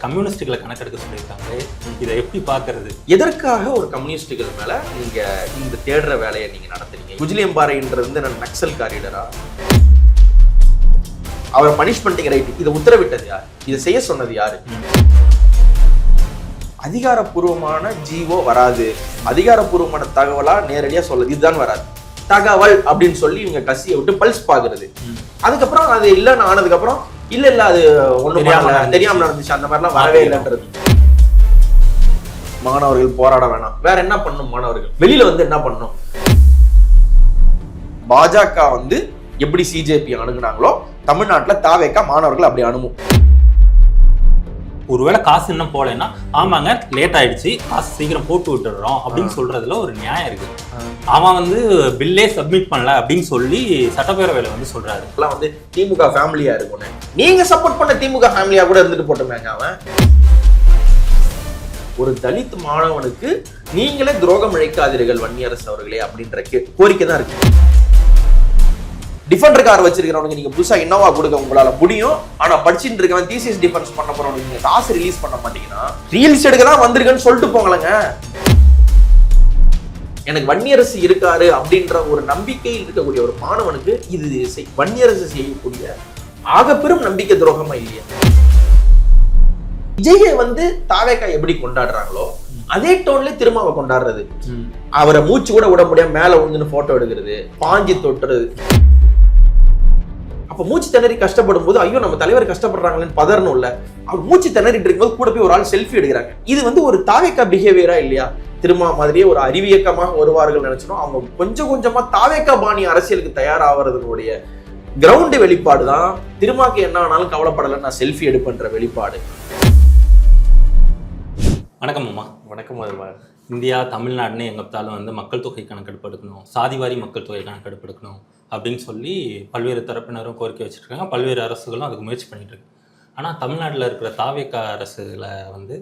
கம்யூனிஸ்டுகளை கணக்கெடுக்க சொல்லியிருக்காங்க. இதை எப்படி பார்க்கறது? எதற்காக ஒரு கம்யூனிஸ்டுகள் மேல நீங்க இந்த தேடுற வேலையை நீங்க நடத்துறீங்க? குஜிலியம்பாறைன்றது நக்சல் காரிடரா? அவரை பனிஷ் பண்ணிட்டீங்க, ரைட். இதை உத்தரவிட்டது யார்? இதை செய்ய சொன்னது யாரு? அதிகாரப்பூர்வமான ஜீவோ வராது, அதிகாரப்பூர்வமான தகவலா நேரடியா சொல்லுது, இதுதான் வராது. தகவல் அப்படின்னு சொல்லி இவங்க கசியை விட்டு பல்ஸ் பாக்குறது. அதுக்கப்புறம் அது இல்லைன்னு ஆனதுக்கு அப்புறம் இல்ல அது ஒண்ணும் தெரியாம நடந்துச்சு, அந்த மாதிரிலாம் வரவே இல்லைன்றது. மாணவர்கள் போராட வேணாம், வேற என்ன பண்ணும்? மாணவர்கள் வெளியில வந்து என்ன பண்ணும்? பாஜக வந்து எப்படி சிஜேபி அணுகுனாங்களோ தமிழ்நாட்டுல தாவேக்கா மாணவர்கள் அப்படி அணுகும். ஒருவேளை காசு இன்னும் போலன்னா ஆமாங்க லேட் ஆயிடுச்சு, காசு சீக்கிரம் போட்டு விட்டுடுறோம் அப்படின்னு சொல்றதுல ஒரு நியாயம் இருக்கு. அவன் வந்து பில்லே சப்மிட் பண்ணல அப்படின்னு சொல்லி சட்டப்பேரவையில வந்து சொல்றாரு. எல்லாம் வந்து திமுக ஃபேமிலியா இருக்கும், நீங்க சப்போர்ட் பண்ண திமுக ஃபேமிலியா கூட இருந்துட்டு போட்டோமேங்க. அவன் ஒரு தலித் மாணவனுக்கு நீங்களே துரோகம் இழைக்காதீர்கள் வன்னியரசு அவர்களே அப்படின்ற கோரிக்கை தான் இருக்கு. டிஃபெண்டர் கார் வச்சிருக்கிறவனுக்கு நீங்க புதுசா இன்னோவா கொடுக்க உங்களால முடியும். ஆனா படிச்சுட்டு இருக்கவன் தீசிஸ் டிஃபென்ஸ் பண்ண போறவனுக்கு நீங்க காசு ரிலீஸ் பண்ண மாட்டீங்கன்னா ரீல்ஸ் எடுக்க தான் வந்திருக்கேன்னு சொல்லிட்டு போங்களேங்க. எனக்கு வன்னியரசு இருக்காரு அப்படின்ற ஒரு நம்பிக்கையில் இருக்கக்கூடிய ஒரு மாணவனுக்கு இது வன்னியரசு செய்யக்கூடிய ஆகப்பெரும் நம்பிக்கை துரோகமா இல்லையா? விஜயை வந்து தாவேக்கா எப்படி கொண்டாடுறாங்களோ அதே டோன்ல திரும்ப கொண்டாடுறது. அவரை மூச்சு கூட விட முடியாம மேல விழுந்துன்னு போட்டோ எடுக்கிறது, பாஞ்சி தொட்டுறது. அப்ப மூச்சு திணறி கஷ்டப்படும் போது ஐயோ நம்ம தலைவர் கஷ்டப்படுறாங்களேன்னு பதறணும் இல்ல. அவர் மூச்சு திணறிட்டு இருக்கும்போது கூட போய் ஒரு ஆள் செல்ஃபி எடுக்கிறாங்க. இது வந்து ஒரு தாவேக்கா பிஹேவியரா இல்லையா? திருமா மாதிரியே ஒரு அறிவியக்கமாக வருவார்கள் நினைச்சோம். அவங்க கொஞ்சம் கொஞ்சமா தாவேக்கா பாணி அரசியலுக்கு தயாராகிறதுனுடைய கிரவுண்ட் வெளிப்பாடு தான் திருமாக்கு என்ன ஆனாலும் கவலைப்படலை, நான் செல்ஃபி எடுப்பேன்ற வெளிப்பாடு. வணக்கம் அம்மா. வணக்கம். இந்தியா தமிழ்நாடுன்னு எங்க பார்த்தாலும் வந்து மக்கள் தொகை கணக்கெடுப்பு எடுக்கணும், சாதிவாரி மக்கள் தொகை கணக்கெடுப்பு எடுக்கணும் அப்படின்னு சொல்லி பல்வேறு தரப்பினரும் கோரிக்கை வச்சுருக்காங்க. பல்வேறு அரசுகளும் அதுக்கு முயற்சி பண்ணிட்டு இருக்கு. ஆனால் தமிழ்நாட்டில் இருக்கிற தாவேக்கா அரசுல வந்து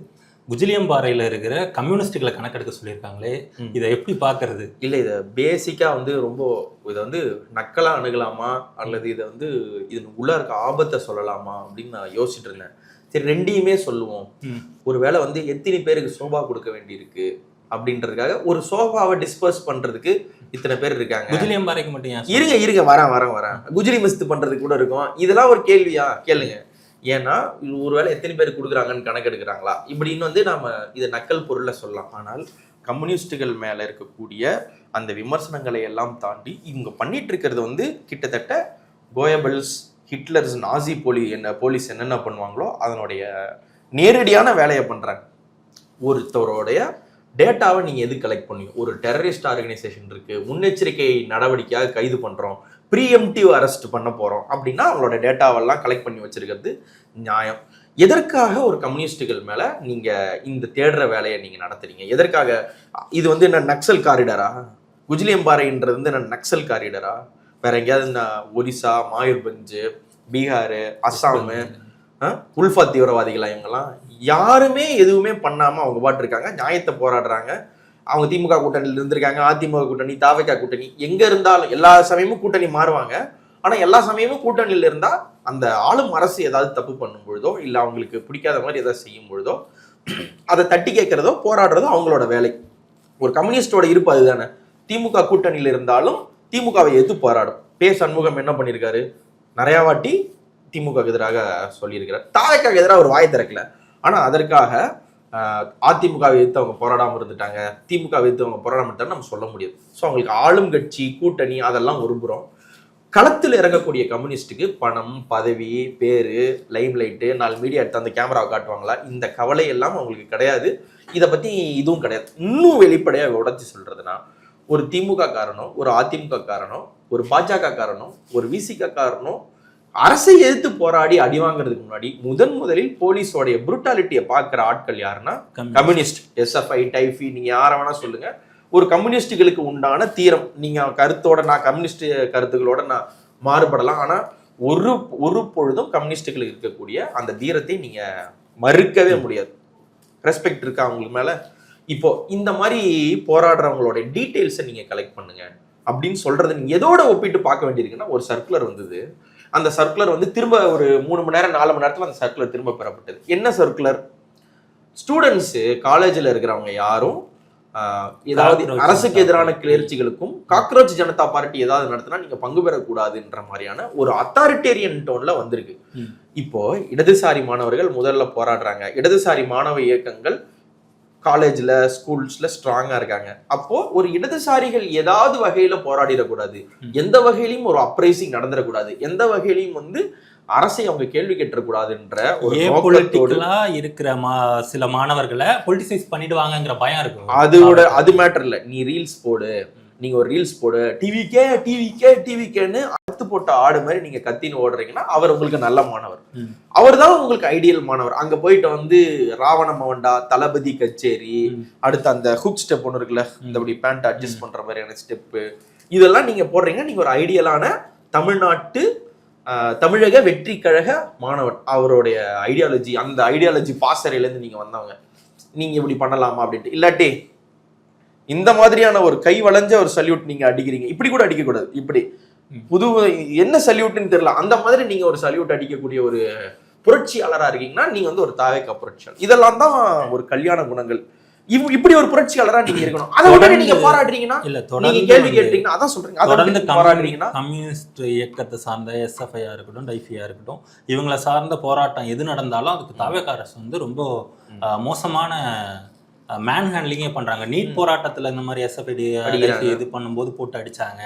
குஜிலியம்பாறையில் இருக்கிற கம்யூனிஸ்டுகளை கணக்கெடுக்க சொல்லியிருக்காங்களே, இதை எப்படி பார்க்கறது? இல்லை, இதை பேசிக்காக வந்து ரொம்ப இதை வந்து நக்கலாக அணுகலாமா அல்லது இதை வந்து இது உள்ள இருக்க ஆபத்தை சொல்லலாமா அப்படின்னு நான் யோசிச்சுட்டு இருந்தேன். சரி, ரெண்டையுமே சொல்லுவோம். ஒருவேளை வந்து எத்தனை பேருக்கு சோபா கொடுக்க வேண்டியிருக்கு அப்படின்றதுக்காக ஒரு சோஃபாவை டிஸ்பர்ஸ் பண்றதுக்கு இத்தனை பேர் இருக்காங்க. குஜிலியம்பாறைக்கு மட்டும் இருங்க வரேன் குஜிலி மிஸ்து பண்றதுக்கு கூட இருக்கும். இதெல்லாம் ஒரு கேள்வியா? கேளுங்க. ஏன்னா ஒருவேளை எத்தனை பேர் கொடுக்குறாங்கன்னு கணக்கெடுக்கிறாங்களா இப்படின்னு வந்து நாம இதை நக்கல் பொருள்ல சொல்லலாம். ஆனால் கம்யூனிஸ்டுகள் மேல இருக்கக்கூடிய அந்த விமர்சனங்களை எல்லாம் தாண்டி இவங்க பண்ணிட்டு இருக்கிறது வந்து கிட்டத்தட்ட கோயபல்ஸ், ஹிட்லர்ஸ், நாசி போலீஸ் என்னென்ன பண்ணுவாங்களோ அதனுடைய நேரடியான வேலையை பண்றாங்க. ஒருத்தரோடைய டேட்டாவை நீங்க எது கலெக்ட் பண்ணீங்க? ஒரு டெரரிஸ்ட் ஆர்கனைசேஷன் இருக்கு, முன்னெச்சரிக்கை நடவடிக்கையாக கைது பண்றோம், ப்ரீஎம்டிவ் அரெஸ்ட் பண்ண போறோம் அப்படின்னா அவங்களோட டேட்டாவெல்லாம் கலெக்ட் பண்ணி வச்சிருக்கிறது நியாயம். எதற்காக ஒரு கம்யூனிஸ்டுகள் மேல நீங்க இந்த தேடுற வேலையை நீங்க நடத்துறீங்க? எதற்காக? இது வந்து என்ன நக்சல் காரிடரா? குஜிலியம்பாறைன்றது வந்து என்ன நக்சல் காரிடரா? வேற எங்கேயாவது இந்த ஒரிசா, மாயூர்பஞ்சு, பீகார், அஸ்ஸாம், உல்ஃபா தீவிரவாதிகளா? இவங்கெல்லாம் யாருமே எதுவுமே பண்ணாம அவங்க பாட்டு இருக்காங்க, நியாயத்தை போராடுறாங்க. அவங்க திமுக கூட்டணியில் இருந்திருக்காங்க, அதிமுக கூட்டணி, தாவேக்கா கூட்டணி, எங்க இருந்தாலும் எல்லா சமயமும் கூட்டணி மாறுவாங்க. ஆனா எல்லா சமயமும் கூட்டணியில இருந்தா அந்த ஆளும் அரசு ஏதாவது தப்பு பண்ணும் பொழுதோ இல்ல அவங்களுக்கு பிடிக்காத மாதிரி ஏதாவது செய்யும் பொழுதோ அதை தட்டி கேட்கறதோ போராடுறதோ அவங்களோட வேலை. ஒரு கம்யூனிஸ்டோட இருப்பு அதுதானே. திமுக கூட்டணியில இருந்தாலும் திமுகவை எதிர்த்து போராடும். சண்முகம் என்ன பண்ணியிருக்காரு? நிறைய வாட்டி திமுக எதிராக சொல்லியிருக்கிறார். தாவேக்காவுக்கு எதிராக ஒரு வாய் திறக்கல. ஆனா அதற்காக அதிமுகவை எதிர்த்து அவங்க போராடாம இருந்துட்டாங்க, திமுக எதிர்த்து அவங்க போராடாம இருந்தாங்க நம்ம சொல்ல முடியாது. ஸோ அவங்களுக்கு ஆளும் கட்சி, கூட்டணி அதெல்லாம் ஒரு புறம். களத்தில் இறங்கக்கூடிய கம்யூனிஸ்டுக்கு பணம், பதவி, பேரு, லைம் லைட்டு, 4 மீடியா எடுத்து அந்த கேமராவை காட்டுவாங்களா, இந்த கவலை எல்லாம் அவங்களுக்கு கிடையாது. இதை பத்தி இதுவும் கிடையாது. இன்னும் வெளிப்படையாக உடச்சி சொல்றதுன்னா, ஒரு திமுக காரணம், ஒரு அதிமுக காரணம், ஒரு பாஜக காரணம், ஒரு விசிக காரணம் அரசை எதிர்த்து போராடி அடி வாங்குறதுக்கு முன்னாடி முதலில் போலீஸோடைய புரூட்டாலிட்டியை பார்க்குற ஆட்கள் யாருன்னா கம்யூனிஸ்ட். எஸ்எஃப்ஐ, டைஃபி, நீங்க யாரை வேணா சொல்லுங்க. ஒரு கம்யூனிஸ்டுகளுக்கு உண்டான தீரம். நீங்க கருத்தோட நான் கம்யூனிஸ்ட் கருத்துக்களோட நான் மாறுபடலாம், ஆனா ஒரு பொழுதும் கம்யூனிஸ்டுகளுக்கு இருக்கக்கூடிய அந்த தீரத்தை நீங்க மறுக்கவே முடியாது. ரெஸ்பெக்ட் இருக்கா அவங்களுக்கு மேல? இப்போ இந்த மாதிரி போராடுறவங்களோட டீட்டெயில்ஸை நீங்க கலெக்ட் பண்ணுங்க அப்படின்னு சொல்றது நீங்க எதோட ஒப்பிட்டு பார்க்க வேண்டியிருக்குன்னா, ஒரு சர்க்குலர் வந்தது. அந்த சர்க்குலர் வந்து திரும்ப ஒரு 3 மணி நேரம் 4 மணி நேரத்துல அந்த சர்க்குலர் திரும்ப பெறப்பட்டது. என்ன சர்க்குலர்? ஸ்டூடெண்ட்ஸ் காலேஜில் இருக்கிறவங்க யாரும் ஏதாவது அரசுக்கு எதிரான கிளர்ச்சிகளுக்கும் காக்ரோச் ஜனதா பார்ட்டி ஏதாவது நடத்தினா நீங்க பங்கு பெறக்கூடாதுன்ற மாதிரியான ஒரு அத்தாரிட்டேரியன் டோன்ல வந்திருக்கு. இப்போ இடதுசாரி மாணவர்கள் முதல்ல போராடுறாங்க, இடதுசாரி மாணவ இயக்கங்கள் காலேஜ்ல ஸ்கூல்ஸ்ல ஸ்ட்ராங்கா இருக்காங்க. அப்போ ஒரு இடதுசாரிகள் ஏதாவது வகையில போராடிடக்கூடாது, எந்த வகையிலையும் ஒரு அப்ரைசிங் நடந்துடக்கூடாது, எந்த வகையிலையும் வந்து அரசை அவங்க கேள்வி கேட்டக்கூடாதுன்ற ஒரு பொலிட்டிக்கலா இருக்கிற சில மாணவர்களை பொலிட்டிசைஸ் பண்ணிடுவாங்கங்கிற பயம் இருக்கும். அது மேட்டர் இல்ல. நீ ரீல்ஸ் போடு, நீங்க ஒரு ரீல்ஸ் போடு, டிவிக்கேன்னு அறுத்து போட்ட ஆடு மாதிரி நீங்க கத்தின்னு ஓடுறீங்கன்னா அவர் உங்களுக்கு நல்ல மாணவர், அவர் தான் உங்களுக்கு ஐடியல் மாணவர். அங்க போயிட்டு வந்து ராவண மவண்டா, தளபதி கச்சேரி, அடுத்து அந்த ஹுக் ஸ்டெப் ஒன்று இருக்குல்ல, இந்த பேண்ட் அட்ஜஸ்ட் பண்ற மாதிரியான ஸ்டெப்பு, இதெல்லாம் நீங்க போடுறீங்கன்னா நீங்க ஒரு ஐடியலான தமிழக வெற்றி கழக மாணவன். அவருடைய ஐடியாலஜி, அந்த ஐடியாலஜி பாசறையிலேருந்து நீங்க வந்தவங்க, நீங்க இப்படி பண்ணலாமா அப்படின்ட்டு. இல்லாட்டி இந்த மாதிரியான ஒரு கை வளைஞ்ச ஒரு சல்யூட் நீங்க அடிக்கிறீங்க, இப்படி கூட அடிக்க கூடாது. இப்படி புது என்ன சல்யூட்னு தெரியல, அந்த மாதிரி நீங்க ஒரு சல்யூட் அடிக்கக்கூடிய ஒரு புரட்சியாளரா இருக்கீங்கன்னா நீங்க வந்து ஒரு தாவேக்கா புரட்சியாளர். இதெல்லாம் தான் ஒரு கல்யாண குணங்கள். இப்படி ஒரு புரட்சியாளரா நீங்க இருக்கணும். அதை விட நீங்க போராடுறீங்கன்னா இல்ல, நீங்க கேள்வி கேட்டீங்கன்னா அதான் சொல்றீங்க. தொடர்ந்து போராடுறீங்கன்னா கம்யூனிஸ்ட் இயக்கத்தை சார்ந்த எஸ்எஃப்ஐயா இருக்கட்டும், டைஃபியா இருக்கட்டும், இவங்களை சார்ந்த போராட்டம் எது நடந்தாலும் அதுக்கு தாவேக்கா அரசு வந்து ரொம்ப மோசமான மேன் ஹேண்ட்லிங்கே பண்றாங்க. நீட் போராட்டத்துல இந்த மாதிரி எஸ்எஃப்ஐடி இது பண்ணும்போது போட்டு அடிச்சாங்க.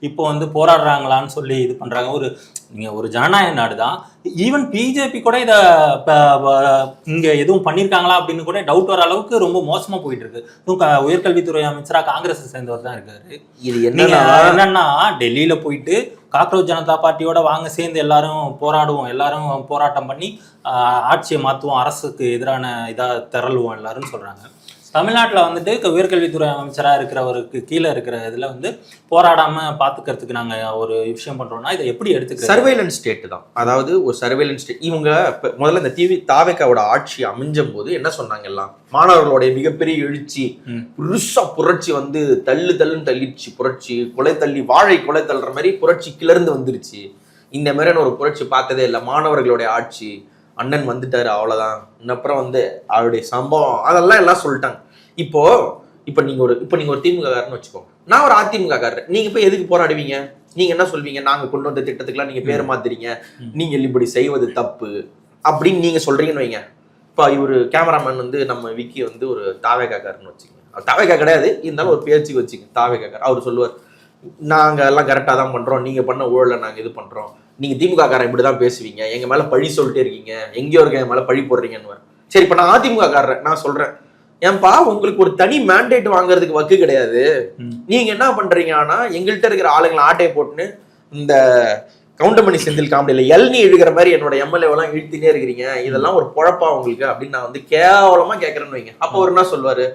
இப்போ வந்து போராடுறாங்களான்னு சொல்லி இது பண்றாங்க. நீங்க ஒரு ஜனநாயக நாடு தான். ஈவன் பிஜேபி கூட இதை இங்க எதுவும் பண்ணியிருக்காங்களா அப்படின்னு கூட டவுட் வர அளவுக்கு ரொம்ப மோசமா போயிட்டு இருக்கு. உயர்கல்வித்துறை அமைச்சரா காங்கிரஸ் சேர்ந்தவர் தான் இருக்காரு. இது என்னன்னா டெல்லியில போயிட்டு காக்ரோச் ஜனதா பார்ட்டியோட வாங்க சேர்ந்து எல்லாரும் போராடுவோம், எல்லாரும் போராட்டம் பண்ணி ஆட்சியை மாற்றுவோம், அரசுக்கு எதிரான இதாக திரளுவோம் எல்லாரும் சொல்றாங்க. தமிழ்நாட்டில் வந்துட்டு உயர்கல்வித்துறை அமைச்சராக இருக்கிறவருக்கு கீழே இருக்கிற இதில் வந்து போராடாமல் பார்த்துக்கிறதுக்கு நாங்கள் ஒரு விஷயம் பண்ணுறோம்னா இதை எப்படி எடுத்துக்க சர்வேலன்ஸ் ஸ்டேட் தான். அதாவது ஒரு சர்வேலன்ஸ் ஸ்டேட். இவங்க முதல்ல இந்த தாவேக்காவோட ஆட்சி அமைஞ்சும் போது என்ன சொன்னாங்க, எல்லாம் மாணவர்களுடைய மிகப்பெரிய எழுச்சி, புதுசா புரட்சி வந்து தள்ளுன்னு தள்ளிடுச்சு, புரட்சி கொலை தள்ளி வாழை கொலை தள்ளுற மாதிரி புரட்சி கிளர்ந்து வந்துருச்சு. இந்த மாதிரியான ஒரு புரட்சி பார்த்ததே இல்லை. மாணவர்களுடைய ஆட்சி, அண்ணன் வந்துட்டாரு, அவ்வளவுதான். இன்னப்புறம் வந்து அவருடைய சம்பவம் அதெல்லாம் எல்லாம் சொல்லிட்டாங்க. இப்போ நீங்க ஒரு திமுக காரன்னு வச்சுக்கோங்க, நான் ஒரு அதிமுக காரர். நீங்க போய் எதுக்கு போராடுவீங்க? நீங்க என்ன சொல்வீங்க? நாங்க கொண்டு வந்த திட்டத்துக்குலாம் நீங்க பேர் மாத்துறீங்க, நீங்க இப்படி செய்வது தப்பு அப்படின்னு நீங்க சொல்றீங்கன்னு வைங்க. இப்போ இவரு கேமராமேன் வந்து நம்ம விக்கி வந்து ஒரு தாவேக்கா காரன்னு வச்சுக்கோங்க. தாவேக்கா கிடையாது, இருந்தாலும் ஒரு பேச்சுக்கு வச்சுக்க தாவேக்கா காரர். அவர் சொல்லுவார், நாங்க எல்லாம் கரெக்டா தான் பண்றோம், நீங்க பண்ண ஊழல நாங்க இது பண்றோம், நீங்க திமுக காரன் இப்படிதான் பேசுவீங்க, எங்க மேல பழி சொல்லிட்டே இருக்கீங்க, எங்கேயோ இருக்க என் மேல பழி போடுறீங்கன்னு. சரி, இப்ப நான் அதிமுக காரன், நான் சொல்றேன், ஏன்பா உங்களுக்கு ஒரு தனி மேண்டேட் வாங்குறதுக்கு வக்கு கிடையாது, நீங்க என்ன பண்றீங்க? ஆனா எங்கள்கிட்ட இருக்கிற ஆளுங்களை ஆட்டையை போட்டுன்னு இந்த கவுண்டமணி செந்தில் காமெடியில எல்னி எழுகிற மாதிரி என்னோட எம்எல்ஏவெல்லாம் இழுத்தினே இருக்கிறீங்க, இதெல்லாம் ஒரு பொழப்பா உங்களுக்கு அப்படின்னு நான் வந்து கேவலமா கேட்கறேன்னு வைங்க. அப்போ அவர் என்ன சொல்லுவாரு,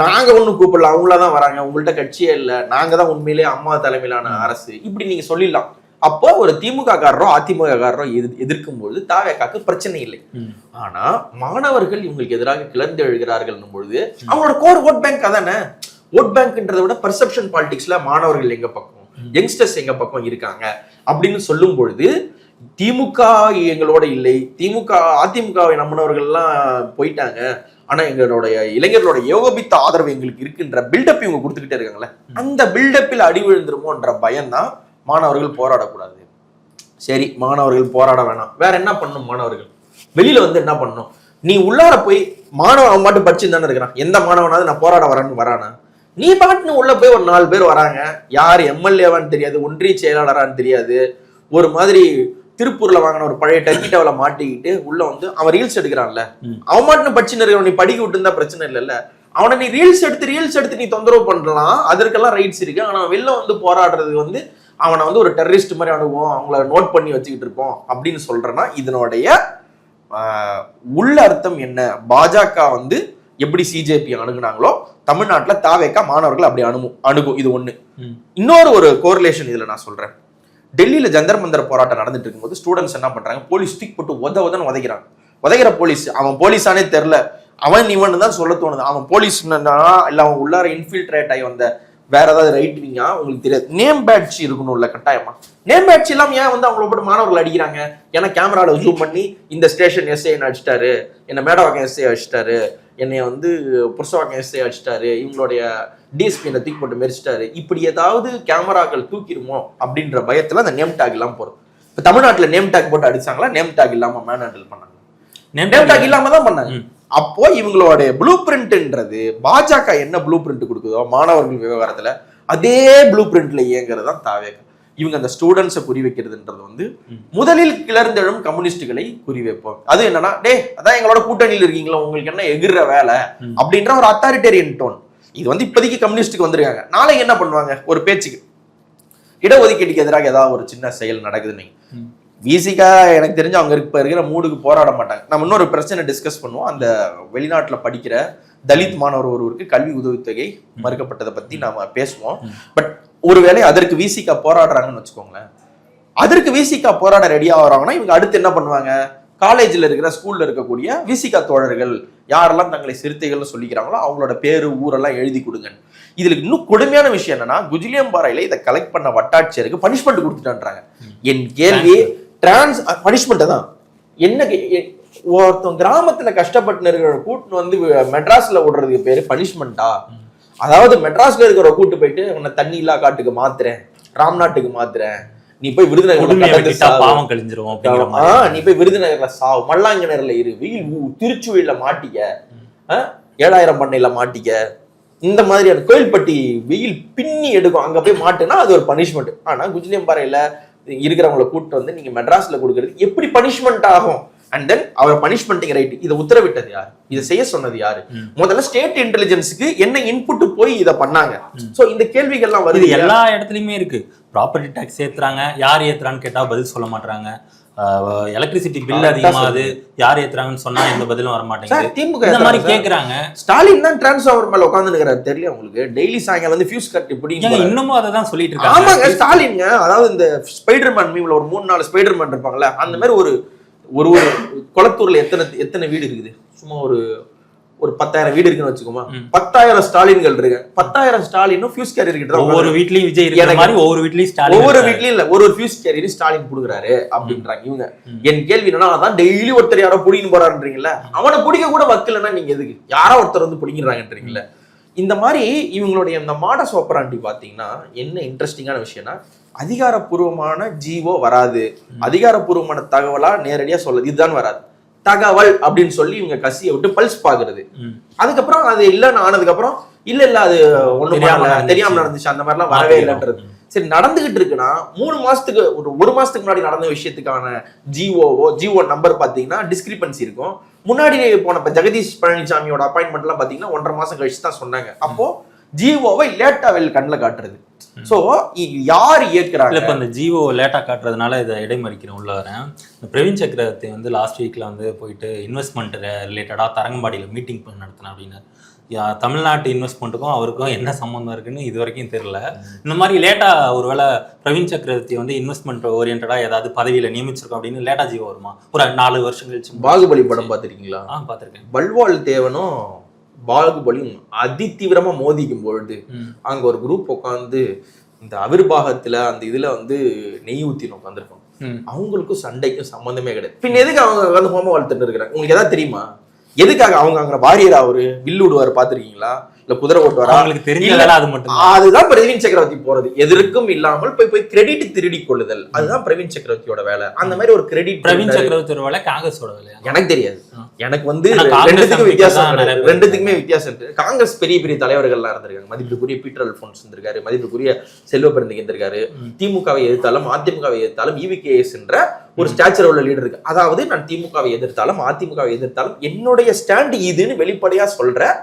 நாங்க ஒண்ணும் கூப்பிடல, அவங்களதான் வராங்க, உங்கள்கிட்ட கட்சியே இல்லை, நாங்க தான் உண்மையிலேயே அம்மா தலைமையிலான அரசு, இப்படி நீங்க சொல்லிடலாம். அப்போ ஒரு திமுக காரரோ அதிமுக காரரோ எதிர்க்கும் பொழுது தாவேக்காக்கு பிரச்சனை இல்லை. ஆனா மாணவர்கள் இவங்களுக்கு எதிராக கிளர்ந்து எழுகிறார்கள் பொழுது அவங்களோட கோர் ஓட் பேங்க் அதானே. ஓட் பேங்க்ன்றதை விட பெர்செப்ஷன் பாலிடிக்ஸ்ல மாணவர்கள் எங்க பக்கம், யங்ஸ்டர்ஸ் எங்க பக்கம் இருக்காங்க அப்படின்னு சொல்லும் பொழுது திமுக எங்களோட இல்லை, அதிமுகவை நம்பினவர்கள் எல்லாம் போயிட்டாங்க, ஆனா எங்களுடைய இளைஞர்களோட ஏகோபித்த ஆதரவு எங்களுக்கு இருக்குன்ற பில்டப் இவங்க கொடுத்துக்கிட்டே இருக்காங்களே, அந்த பில்டப்பில் அடி விழுந்துருமோன்ற பயம்தான் மாணவர்கள் போராடக்கூடாது. சரி, மாணவர்கள் போராட வேணாம், வேற என்ன பண்ணும்? மாணவர்கள் வெளியில வந்து என்ன பண்ணும்? நீ உள்ளார போய் மாணவன் மட்டும் படிச்சுன்னு தானே இருக்கிறான், எந்த மாணவனாவது நான் போராட வரானா? நீ பாட்டுன்னு உள்ள போய் ஒரு 4 பேர் வராங்க, யார் எம்எல்ஏவான்னு தெரியாது, ஒன்றிய செயலாளரான்னு தெரியாது, ஒரு மாதிரி திருப்பூர்ல வாங்கின ஒரு பழைய டர்கிட்டாவில மாட்டிக்கிட்டு உள்ள வந்து அவன் ரீல்ஸ் எடுக்கிறான்ல, அவன் மாட்டுன்னு படிச்சுன்னு இருக்கிறவன் நீ படிக்க விட்டு இருந்தா பிரச்சனை இல்லைல்ல. அவனை நீ ரீல்ஸ் எடுத்து நீ தொந்தரவு பண்ணலாம், அதற்கெல்லாம் ரைட்ஸ் இருக்கு. ஆனா வெளில வந்து போராடுறது வந்து அவனை வந்து ஒரு டெரரிஸ்ட் மாதிரி அணுகுவோம், அவங்கள நோட் பண்ணி வச்சுக்கிட்டு இருப்போம் அப்படின்னு சொல்றேன்னா இதனுடைய உள்ள அர்த்தம் என்ன? பாஜக வந்து எப்படி சிஜேபி அணுகுனாங்களோ தமிழ்நாட்டுல தாவேக்கா மாணவர்கள் அப்படி அணுகும். இது ஒண்ணு. இன்னொரு ஒரு கோரிலேஷன் இதுல நான் சொல்றேன். டெல்லியில ஜந்தர் மந்தர் போராட்டம் நடந்துட்டு இருக்கும்போது ஸ்டூடெண்ட்ஸ் என்ன பண்றாங்க, போலீஸ் ஸ்டிக் போட்டு உதன்னு உதைக்கிறாங்க. உதைக்கிற போலீஸ் அவன் போலீஸானே தெரியல, அவன் இவன் தான் சொல்ல தோணுது, அவன் போலீஸ் இல்ல அவன் உள்ளார இன்ஃபில்ட்ரேட் ஆகி வந்த வேற ஏதாவது ரைட் விங்கா உங்களுக்கு தெரியாது. நேம் பேட்ச் இருக்கணும்ல கட்டாயமா. நேம் பேட்ச் இல்லாம ஏன் வந்து அவங்கள போட்டு மாணவர்கள் அடிக்கிறாங்க? ஏன்னா கேமரால ஜூம் பண்ணி இந்த ஸ்டேஷன் எஸ்ஐ அடிச்சிட்டாரு, என்ன மேடவாக்கம் எஸ்ஐ அடிச்சிட்டாரு, என்னைய வந்து புருஷவாக்கம் எஸ்ஐ அடிச்சிட்டாரு, இவங்களுடைய டிஎஸ்பி என்ன தூக்கி போட்டு மெரிச்சிட்டாரு, இப்படி ஏதாவது கேமராக்கள் தூக்கிடுமோ அப்படின்ற பயத்துல அந்த நேம் டேக் இல்லாம போறோம். இப்ப தமிழ்நாட்டுல நேம் டேக் போட்டு அடிச்சாங்களா? நேம் டேக் இல்லாம மேன் ஹேண்டில் பண்ணாங்க. நேம் டேக் இல்லாம தான் பண்ணாங்க. அப்போ இவங்களுடைய ப்ளூ பிரிண்ட்ன்றது பாஜக என்ன ப்ளூ பிரிண்ட் கொடுக்குதோ மாணவர்கள் விவகாரத்துல அதே ப்ளூ பிரிண்ட்ல இயங்குறது தான் தாவேக. இவங்க அந்த ஸ்டூடெண்ட்ஸை குறி வைக்கிறதுன்றது வந்து முதலில் கிளர்ந்தெழும் கம்யூனிஸ்டுகளை குறி வைப்போம். அது என்னன்னா, டே அதான் எங்களோட கூட்டணியில் இருக்கீங்களா, உங்களுக்கு என்ன எகிற வேலை அப்படின்ற ஒரு அத்தாரிட்டேரியன் டோன். இது வந்து இப்போதைக்கு கம்யூனிஸ்டுக்கு வந்திருக்காங்க. நாளைக்கு என்ன பண்ணுவாங்க? ஒரு பேச்சுக்கு இடஒதுக்கீட்டுக்கு எதிராக ஏதாவது ஒரு சின்ன செயல் நடக்குதுன்னு விசிகா எனக்கு தெரிஞ்சு அவங்க இப்ப இருக்கிற மூடுக்கு போராட மாட்டாங்க. நம்ம இன்னொரு பிரச்சனை டிஸ்கஸ் பண்ணுவோம். அந்த வெளிநாட்டுல படிக்கிற தலித் மாணவர் ஒருவருக்கு கல்வி உதவித்தொகை மறுக்கப்பட்டதை பத்தி நாம பேசுவோம். பட் ஒருவேளை அதற்கு விசிகா போராடுறாங்கன்னு வச்சுக்கோங்களேன், அதற்கு விசிகா போராட ரெடியா வராங்கன்னா இவங்க அடுத்து என்ன பண்ணுவாங்க? காலேஜ்ல இருக்கிற ஸ்கூல்ல இருக்கக்கூடிய விசிகா தோழர்கள் யாரெல்லாம் தங்களை சிறுத்தைகள்னு சொல்லிக்கிறாங்களோ அவங்களோட பேரு ஊரெல்லாம் எழுதி கொடுங்க. இதுல இன்னும் கொடுமையான விஷயம் என்னன்னா, குஜிலியம்பாறையில இதை கலெக்ட் பண்ண வட்டாட்சியருக்கு பனிஷ்மெண்ட் கொடுத்துட்டான்றாங்க. என் கேள்வி டிரான்ஸ் பனிஷ்மெண்ட் தான். என்ன ஒருத்தன் கிராமத்துல கஷ்டப்பட்டு இருக்கிற கூட்டு வந்து மெட்ராஸ்ல விடுறதுக்கு பேரு பனிஷ்மெண்டா? அதாவது மெட்ராஸ்ல இருக்கிற கூட்டு போயிட்டு உன்னை தண்ணி இல்லா காட்டுக்கு மாத்துறேன், ராம்நாட்டுக்கு மாத்துறேன், நீ போய் விருதுநகர்ல நீ போய் விருதுநகர்ல சாவு, மல்லாங்கிணறுல இரு, வெயில் திருச்சுவையில மாட்டிக்க, 7000 பண்ணையில மாட்டிக்க, இந்த மாதிரியான கோயில்பட்டி வெயில் பின்னி எடுக்கும், அங்க போய் மாட்டுனா அது ஒரு பனிஷ்மெண்ட். ஆனா குஜிலியம்பாறையில இருக்கிறவங்களை கூட்டு வந்து நீங்க மெட்ராஸ்ல கொடுக்கறது எப்படி பனிஷ்மெண்ட் ஆகும்? அண்ட் தென் அவர் பனிஷ்மெண்டிங் ரைட் இதை உத்தரவிட்டது யாரு? இதை செய்ய சொன்னது யாரு? முதல்ல ஸ்டேட் இன்டெலிஜென்ஸுக்கு என்ன இன்புட் போய் இதை பண்ணாங்க? சோ இந்த கேள்விகள்லாம் வருது. எல்லா இடத்துலயுமே இருக்கு. ப்ராப்பர்ட்டி டாக்ஸ் ஏத்துறாங்க, யார் ஏத்துறான்னு கேட்டா பதில் சொல்ல மாட்டாங்க. எலக்ட்ரிசிட்டி பில் அதிகமாகுது, யார் ஏத்துறாங்கன்னு சொன்னா எந்த பதிலும் வர மாட்டேங்குது. திமுக இந்த மாதிரி கேக்குறாங்க. ஸ்டாலின் தான் டிரான்ஸ்ஃபார்மர் மேல உட்கார்ந்து இருக்கிறாரு, தெரியல உங்களுக்கு? டெய்லி சாயங்காலம் வந்து ஃபியூஸ் கட் இப்படி இன்னமும் அதை தான் சொல்லிட்டு இருக்காங்க. ஆமாங்க, ஸ்டாலின்ங்க. அதாவது இந்த ஸ்பைடர்மேன் மீம்ல ஒரு 3-4 ஸ்பைடர்மேன் இருப்பாங்கல்ல, அந்த மாதிரி ஒரு ஒரு குளத்தூர்ல எத்தனை வீடு இருக்குது? சும்மா ஒரு 10,000 வீடு இருக்குன்னு வச்சுக்கோமா, 10,000 ஸ்டாலின்கள் இருக்கு. 10,000 ஸ்டாலினும் ஃபியூஸ் கேரியர் கிட்ட ஒவ்வொரு வீட்லயும் விஜய் இருக்கிற மாதிரி ஒவ்வொரு வீட்லயும் ஸ்டாலின், ஒவ்வொரு வீட்லயும் இல்ல ஒரு ஃபியூஸ் கேரியர் ஸ்டாலின் புடுங்குறாரு அப்படின்றாங்க இவங்க. என் கேள்வி என்னன்னா, அதான் டெய்லி ஒருத்தர் யாரோ புடிங்கன்னு போறான்றீங்கல்ல, அவனை பிடிக்க கூட வக்கலன்னா நீங்க எதுக்கு யாரோ ஒருத்தர் வந்து பிடிக்கிறாங்கன்றீங்கல்ல? இந்த மாதிரி இவங்களுடைய இந்த மாடஸ் ஆப்பராண்டி பாத்தீங்கன்னா என்ன இன்ட்ரெஸ்டிங்கான விஷயம்னா, அதிகாரப்பூர்வமான ஜீவோ வராது, அதிகாரப்பூர்வமான தகவலா நேரடியா சொல்லுது, இதுதான் வராது. தகவல் அப்படின்னு சொல்லி இவங்க கசியை விட்டு பல்ஸ் பாக்குறது. அதுக்கப்புறம் அது இல்லைன்னு ஆனதுக்கு அப்புறம் இல்ல அது ஒண்ணும் தெரியாம நடந்துச்சு, அந்த மாதிரி எல்லாம் வரவே இல்லைன்றது. சரி, நடந்துகிட்டு இருக்குன்னா 3 மாசத்துக்கு ஒரு மாசத்துக்கு முன்னாடி நடந்த விஷயத்துக்கான ஜிஓ நம்பர் பாத்தீங்கன்னா டிஸ்கிரிபன்சி இருக்கும். முன்னாடி போன ஜெகதீஷ் பழனிசாமியோட அப்பாயின்மெண்ட் எல்லாம் பாத்தீங்கன்னா 1.5 மாசம் கழிச்சு தான் சொன்னாங்க. அப்போ ஜிஓவை லேட்டா கண்ணில் காட்டுறது. சோ யார் இயக்குறாங்க? இப்ப இந்த ஜிஓ லேட்டா காட்டுறதுனால இதை இடைமறிக்கிறேன் உள்ள வரேன். பிரவீன் சக்கரவர்த்தி வந்து லாஸ்ட் வீக்ல வந்து போயிட்டு இன்வெஸ்ட்மெண்ட் ரிலேட்டடா தரங்கம்பாடியில மீட்டிங் நடத்தினேன் அப்படின்னு. தமிழ்நாட்டு இன்வெஸ்ட்மெண்ட்டுக்கும் அவருக்கும் என்ன சம்பந்தம் இருக்குன்னு இது வரைக்கும் தெரியல. இந்த மாதிரி லேட்டா ஒருவேளை பிரவீன் சக்கரவர்த்தி வந்து இன்வெஸ்ட்மெண்ட் ஓரியன்டா ஏதாவது பதவியில நியமிச்சிருக்கோம் அப்படின்னு லேட்டா ஜிஓ வருமா? ஒரு 4 வருஷம் கழிச்சு. பாகுபலி படம் பார்த்திருக்கீங்களா? பார்த்திருக்கேன். பல்வாள் தேவனும் பாகுபலியும் அதி தீவிரமா மோதிக்கும் பொழுது அங்க ஒரு குரூப் உட்காந்து இந்த அவிர்வாகத்துல அந்த இதுல வந்து நெய் ஊத்தின்னு உட்காந்துருக்கோம். அவங்களுக்கும் சண்டைக்கும் சம்பந்தமே கிடையாது. பின் எதுக்கு அவங்க வந்து ஹோம வளர்த்துட்டு இருக்கிறாங்க? உங்களுக்கு ஏதாவது தெரியுமா? எதுக்காக அவங்க அங்க வாரியர் அவரு வில்லு விடுவாரு பாத்திருக்கீங்களா? இல்ல குதிரை ஓட்டுவாரா? அவங்களுக்கு தெரியல. அது மட்டும் அதுதான் பிரவீன் சக்கரவர்த்தி போறது. எதற்கும் இல்லாமல் போய் கிரெடிட் திருடி கொள்ளுதல், அதுதான் பிரவீன் சக்கரவர்த்தியோட வேலை. அந்த மாதிரி ஒரு கிரெடிட் பிரவீன் சக்கரவர்த்தியோட வேலை, காங்கிரஸோட வேலையா? எனக்கு தெரியாது. எனக்கு வந்து ரெண்டுத்துக்குமே வித்தியாசம் இருக்கு. காங்கிரஸ் பெரிய பெரிய தலைவர்கள்லாம் இருந்திருக்காங்க. மதிப்புக்குரிய பீட்டர் அல்போன்ஸ் இருந்திருக்காரு, மதிப்புக்குரிய செல்வ பெருந்தகை இருந்திருக்காரு. திமுகவை எதிர்த்தாலும் அதிமுகவை எதிர்த்தாலும் EVKS என்ற ஒரு ஸ்டாச்சர் உள்ள லீடர் இருக்கு. அதாவது நான் திமுகவை எதிர்த்தாலும் அதிமுகவை எதிர்த்தாலும் என்னுடைய ஸ்டாண்ட் இதுன்னு வெளிப்படையா சொல்ற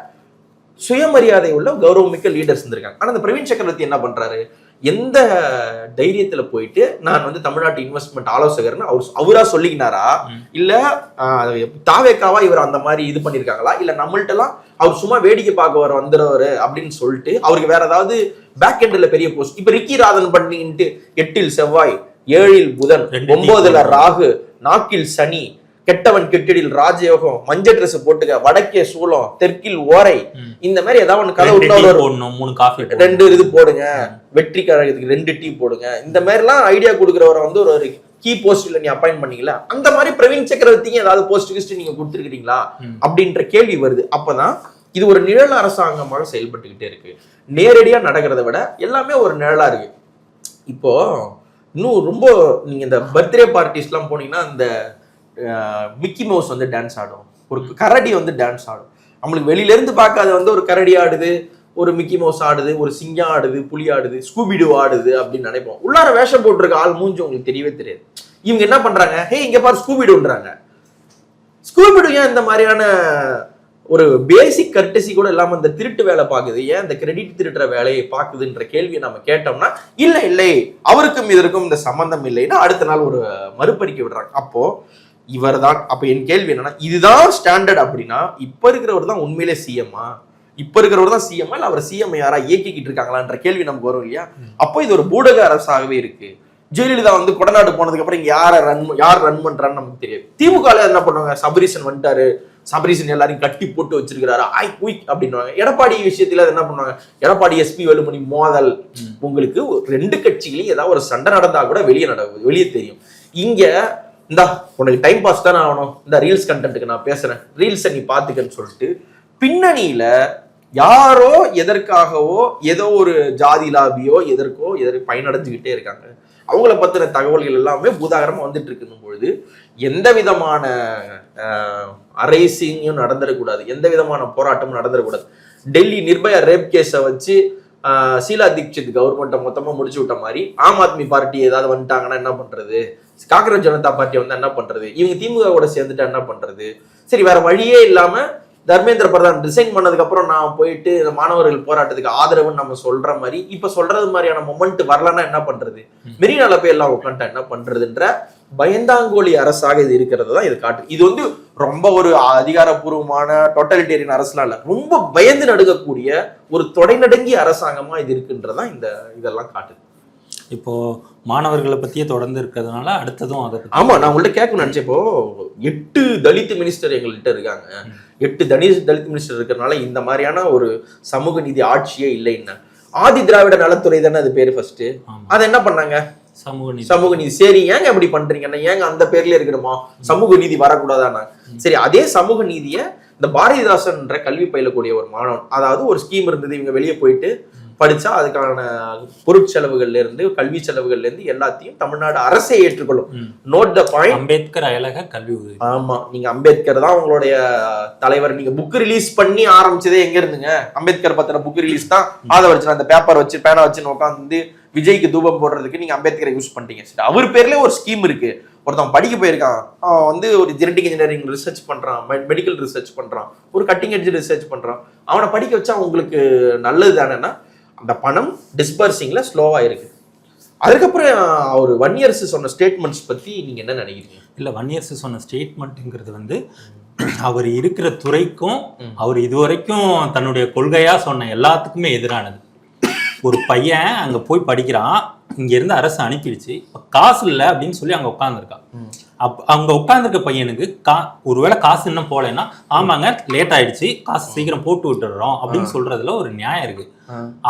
சுயமரியாதை உள்ள கௌரவமிக்க லீடர்ஸ் இருந்திருக்காங்க. ஆனா இந்த பிரவீன் சக்கரவர்த்தி என்ன பண்றாரு? எந்த தைரியத்துல போயிட்டு நான் வந்து தமிழ்நாட்டு இன்வெஸ்ட்மெண்ட் ஆலோசகர்னு அவரா சொல்லிக்கினாரா, இல்ல தாவேக்காவா இவர் அந்த மாதிரி இது பண்ணிருக்காங்களா, இல்ல நம்மள்ட்ட எல்லாம் அவர் சும்மா வேடிக்கை பார்க்க வந்துடுவாரு அப்படின்னு சொல்லிட்டு அவருக்கு வேற ஏதாவது பேக் எண்ட்ல பெரிய போஸ்ட்? இப்ப ரிக்கி ராதன் பண்ணிட்டு 8இல் செவ்வாய், 7இல் புதன், 9ல் ராகு, 4இல் சனி, கெட்டவன் கெட்டிடில் ராஜயோகம், மஞ்சள் ட்ரெஸ் போட்டுக்க, வடக்கே சூளம், தெற்கில் ஓரை, இந்த மாதிரி ஏதாவது ஒண்ணு கதை போடணும், 3 காஃபி, 2 இது போடுங்க, வெற்றி கழகத்துக்கு 2 டீ போடுங்க, இந்த மாதிரி எல்லாம் ஐடியா கொடுக்குறவரை வந்து ஒரு கீ போஸ்ட்ல நீ அப்பாயிண்ட் பண்ணீங்களா, அந்த மாதிரி பிரவீன் சக்கரவர்த்திக்கு ஏதாவது போஸ்ட் கிஸ்ட் நீங்க கொடுத்துருக்கீங்களா அப்படின்ற கேள்வி வருது. அப்பதான் இது ஒரு நிழல் அரசாங்கமாக செயல்பட்டுக்கிட்டே இருக்கு. நேரடியா நடக்கிறத விட எல்லாமே ஒரு நிழலா இருக்கு. இப்போ இன்னும் ரொம்ப நீங்க இந்த பர்த்டே பார்ட்டிஸ் எல்லாம் போனீங்கன்னா இந்த மிக்கி மவுஸ் வந்து டான்ஸ் ஆடும், ஒரு கரடி வந்து டான்ஸ் ஆடும். நம்மளுக்கு வெளியில இருந்து பார்க்காத வந்து ஒரு கரடி ஆடுது, ஒரு மிக்கி மவுஸ் ஆடுது, ஒரு சிங்கம் ஆடுது, புலி ஆடுது, ஸ்கூபிடு ஆடுது அப்படின்னு நினைப்போம். உள்ளார வேஷம் போட்டிருக்க ஆள் மூஞ்சி உங்களுக்கு தெரியவே தெரியாது. இவங்க என்ன பண்றாங்க, ஹே இங்க பாரு ஸ்கூபிடுன்றாங்க. ஸ்கூபிடு ஏன் இந்த மாதிரியான ஒரு பேசிக் கர்டசி கூட இல்லாம இந்த திருட்டு வேலை பார்க்குது, ஏன் இந்த கிரெடிட் திருட்டுற வேலையை பார்க்குதுன்ற கேள்வியை நம்ம கேட்டோம்னா இல்லை அவருக்கும் இதற்கும் இந்த சம்பந்தம் இல்லைன்னா அடுத்த நாள் ஒரு மறுபறிக்கை விடுறாங்க. அப்போ இவர் தான். அப்ப என் கேள்வி என்னன்னா, இதுதான் ஸ்டாண்டர்ட் அப்படின்னா இப்ப இருக்கிறவர் தான் உண்மையிலே சிஎம்மா, இப்ப இருக்கிறவர் தான் சிஎம்மா, இல்ல அவர் சிஎம் யாரா இயக்கிக்கிட்டு இருக்காங்களான்ற கேள்வி நமக்கு வரும் இல்லையா? அப்போ இது ஒரு பூடக அரசாகவே இருக்கு. ஜெயலலிதா வந்து கொடநாடு போனதுக்கு அப்புறம் இங்க யார் ரன் பண்றான்னு நமக்கு தெரியாது. திமுக என்ன பண்ணுவாங்க, சபரீசன் வந்துட்டாரு, சபரீசன் எல்லாரையும் கட்டி போட்டு வச்சிருக்கிறாரு, ஆய் குயிக் அப்படின்வாங்க. எடப்பாடி விஷயத்துல என்ன பண்ணுவாங்க, எடப்பாடி எஸ்பி வேலுமணி மோதல். உங்களுக்கு 2 கட்சிகளையும் ஏதாவது ஒரு சண்டை நடந்தா கூட வெளியே தெரியும். இங்க இந்தா உனக்கு டைம் பாஸ் தானே ஆகணும், இந்த ரீல்ஸ் கண்டென்ட்டுக்கு நான் பேசுறேன், ரீல்ஸை நீ பாத்துக்கன்னு சொல்லிட்டு பின்னணியில யாரோ எதற்காகவோ ஏதோ ஒரு ஜாதி லாபியோ எதற்கோ பயனடைஞ்சுக்கிட்டே இருக்காங்க. அவங்கள பத்தின தகவல்கள் எல்லாமே பூதாகரமா வந்துட்டு இருக்குன்னும் பொழுது எந்த விதமான அரேசிங்கும் நடந்துடக்கூடாது, எந்த விதமான போராட்டமும் நடந்துடக்கூடாது. டெல்லி நிர்பயா ரேப் கேஸை வச்சு ஷீலா தீட்சித் கவர்மெண்ட்டை மொத்தமா முடிச்சு விட்ட மாதிரி ஆம் ஆத்மி பார்ட்டி ஏதாவது வந்துட்டாங்கன்னா என்ன பண்றது, காங்கிரஸ் ஜனதா பார்ட்டி வந்து என்ன பண்றது, இவங்க திமுக கூட சேர்ந்துட்டா என்ன பண்றது, சரி வேற வழியே இல்லாம தர்மேந்திர பிரதான் ரிசைன் பண்ணதுக்கு அப்புறம் நான் போயிட்டு இந்த மாணவர்கள் போராட்டத்துக்கு ஆதரவுன்னு நம்ம சொல்ற மாதிரி இப்ப சொல்றது மாதிரியான மொமெண்ட் வரலன்னா என்ன பண்றது, மெரினால போய் எல்லாம் உட்காந்துட்டா என்ன பண்றதுன்ற பயந்தாங்கோலி அரசாக இது இருக்கிறது தான் இது காட்டு. இது வந்து ரொம்ப ஒரு அதிகாரப்பூர்வமான டோட்டலிட்டேரியன் அரசுலாம் இல்ல, ரொம்ப பயந்து நடுக்கக்கூடிய ஒரு தொடைநடுங்கிய அரசாங்கமா இது இருக்குன்றதான் இதெல்லாம் காட்டுது. இப்போ மாணவர்களை பத்தியே தொடர்ந்து இருக்கிறதுனால அடுத்ததும் அதை ஆமா நான் உங்கள்ட்ட கேட்கணும்னு நினைச்சேன். இப்போ 8 தலித் மினிஸ்டர் எங்கள்கிட்ட இருக்காங்க, 8 தலித் மினிஸ்டர் இருக்கிறதுனால இந்த மாதிரியான ஒரு சமூக நீதி ஆட்சியே இல்லைன்னு. ஆதி திராவிட நலத்துறை தானே அது பேரு ஃபர்ஸ்ட், அதை என்ன பண்ணாங்க, சமூக நீதி. சரி ஏங்க அப்படி பண்றீங்கன்னா, ஏங்க அந்த பேர்ல இருக்கணுமா, சமூக நீதி வரக்கூடாதானா? சரி அதே சமூக நீதியை இந்த பாரதிதாசன்ற கல்வி பயிலக்கூடிய ஒரு மாணவன், அதாவது ஒரு ஸ்கீம் இருந்தது, இவங்க வெளியே போயிட்டு படிச்சா அதுக்கான பொருட்செலவுகள்ல இருந்து கல்வி செலவுகள்ல இருந்து எல்லாத்தையும் தமிழ்நாடு அரசே ஏற்றுக்கொள்ளும். நோட் த பாயிண்ட், அம்பேத்கர் அயலக கல்வி உதவி. ஆமா நீங்க அம்பேத்கர் தான் உங்களுடைய தலைவர். நீங்க புக் ரிலீஸ் பண்ணி ஆரம்பிச்சதே எங்க இருந்துங்க, அம்பேத்கர் பத்தின புக் ரிலீஸ் தான். அதை வச்சு அந்த பேப்பர் வச்சு பேனா வச்சு உட்காந்து விஜய்க்கு தூபம் போடுறதுக்கு நீங்க அம்பேத்கரை யூஸ் பண்ணிட்டீங்க. அவர் பேர்ல ஒரு ஸ்கீம் இருக்கு, ஒருத்தன் படிக்க போயிருக்கான், அவன் வந்து ஒரு ஜெனடிக் இன்ஜினியரிங் ரிசர்ச் பண்றான், மெடிக்கல் ரிசர்ச் பண்றான், ஒரு கட்டிங் எட்ஜ் ரிசர்ச் பண்றான், அவனை படிக்க வச்சா உங்களுக்கு நல்லது தானேன்னா அந்த பணம் டிஸ்பர்சிங்ல ஸ்லோவா இருக்கு. அதுக்கப்புறம் அவர் 1 years சொன்ன ஸ்டேட்மெண்ட்ஸ் பத்தி நீங்க என்ன நினைக்கிறீங்க? இல்ல 1 years சொன்ன ஸ்டேட்மெண்ட்ங்கிறது வந்து அவர் இருக்கிற துறைக்கும் அவர் இதுவரைக்கும் தன்னுடைய கொள்கையா சொன்ன எல்லாத்துக்குமே எதிரானது. ஒரு பையன் அங்க போய் படிக்கிறான், இங்க இருந்து அரசு அனுப்பிடுச்சு, காசு இல்லை அப்படின்னு சொல்லி அங்க உட்காந்துருக்கான். அங்க உட்காந்துருக்க பையனுக்கு ஒருவேளை காசு இன்னும் போலேன்னா, ஆமாங்க லேட் ஆயிடுச்சு, காசு சீக்கிரம் போட்டு விட்டுடுறோம் அப்படின்னு சொல்றதுல ஒரு நியாயம் இருக்கு.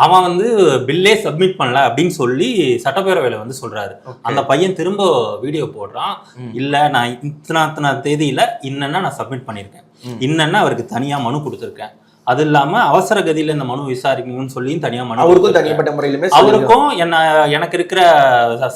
அவன் வந்து பில்லே சப்மிட் பண்ணல அப்படின்னு சொல்லி சட்டப்பேரவையில வந்து சொல்றாரு. அந்த பையன் திரும்ப வீடியோ போடுறான், இல்ல நான் இத்தனை தேதியில இன்னன்னா நான் சப்மிட் பண்ணிருக்கேன், இன்னன்னா அவருக்கு தனியா மனு கொடுத்துருக்கேன், அது இல்லாம அவசர கதியில இந்த மனு விசாரிக்கணும்னு சொல்லி தனியா மனு, அவருக்கும் தனிப்பட்ட முறையிலுமே, அவருக்கும் எனக்கு இருக்கிற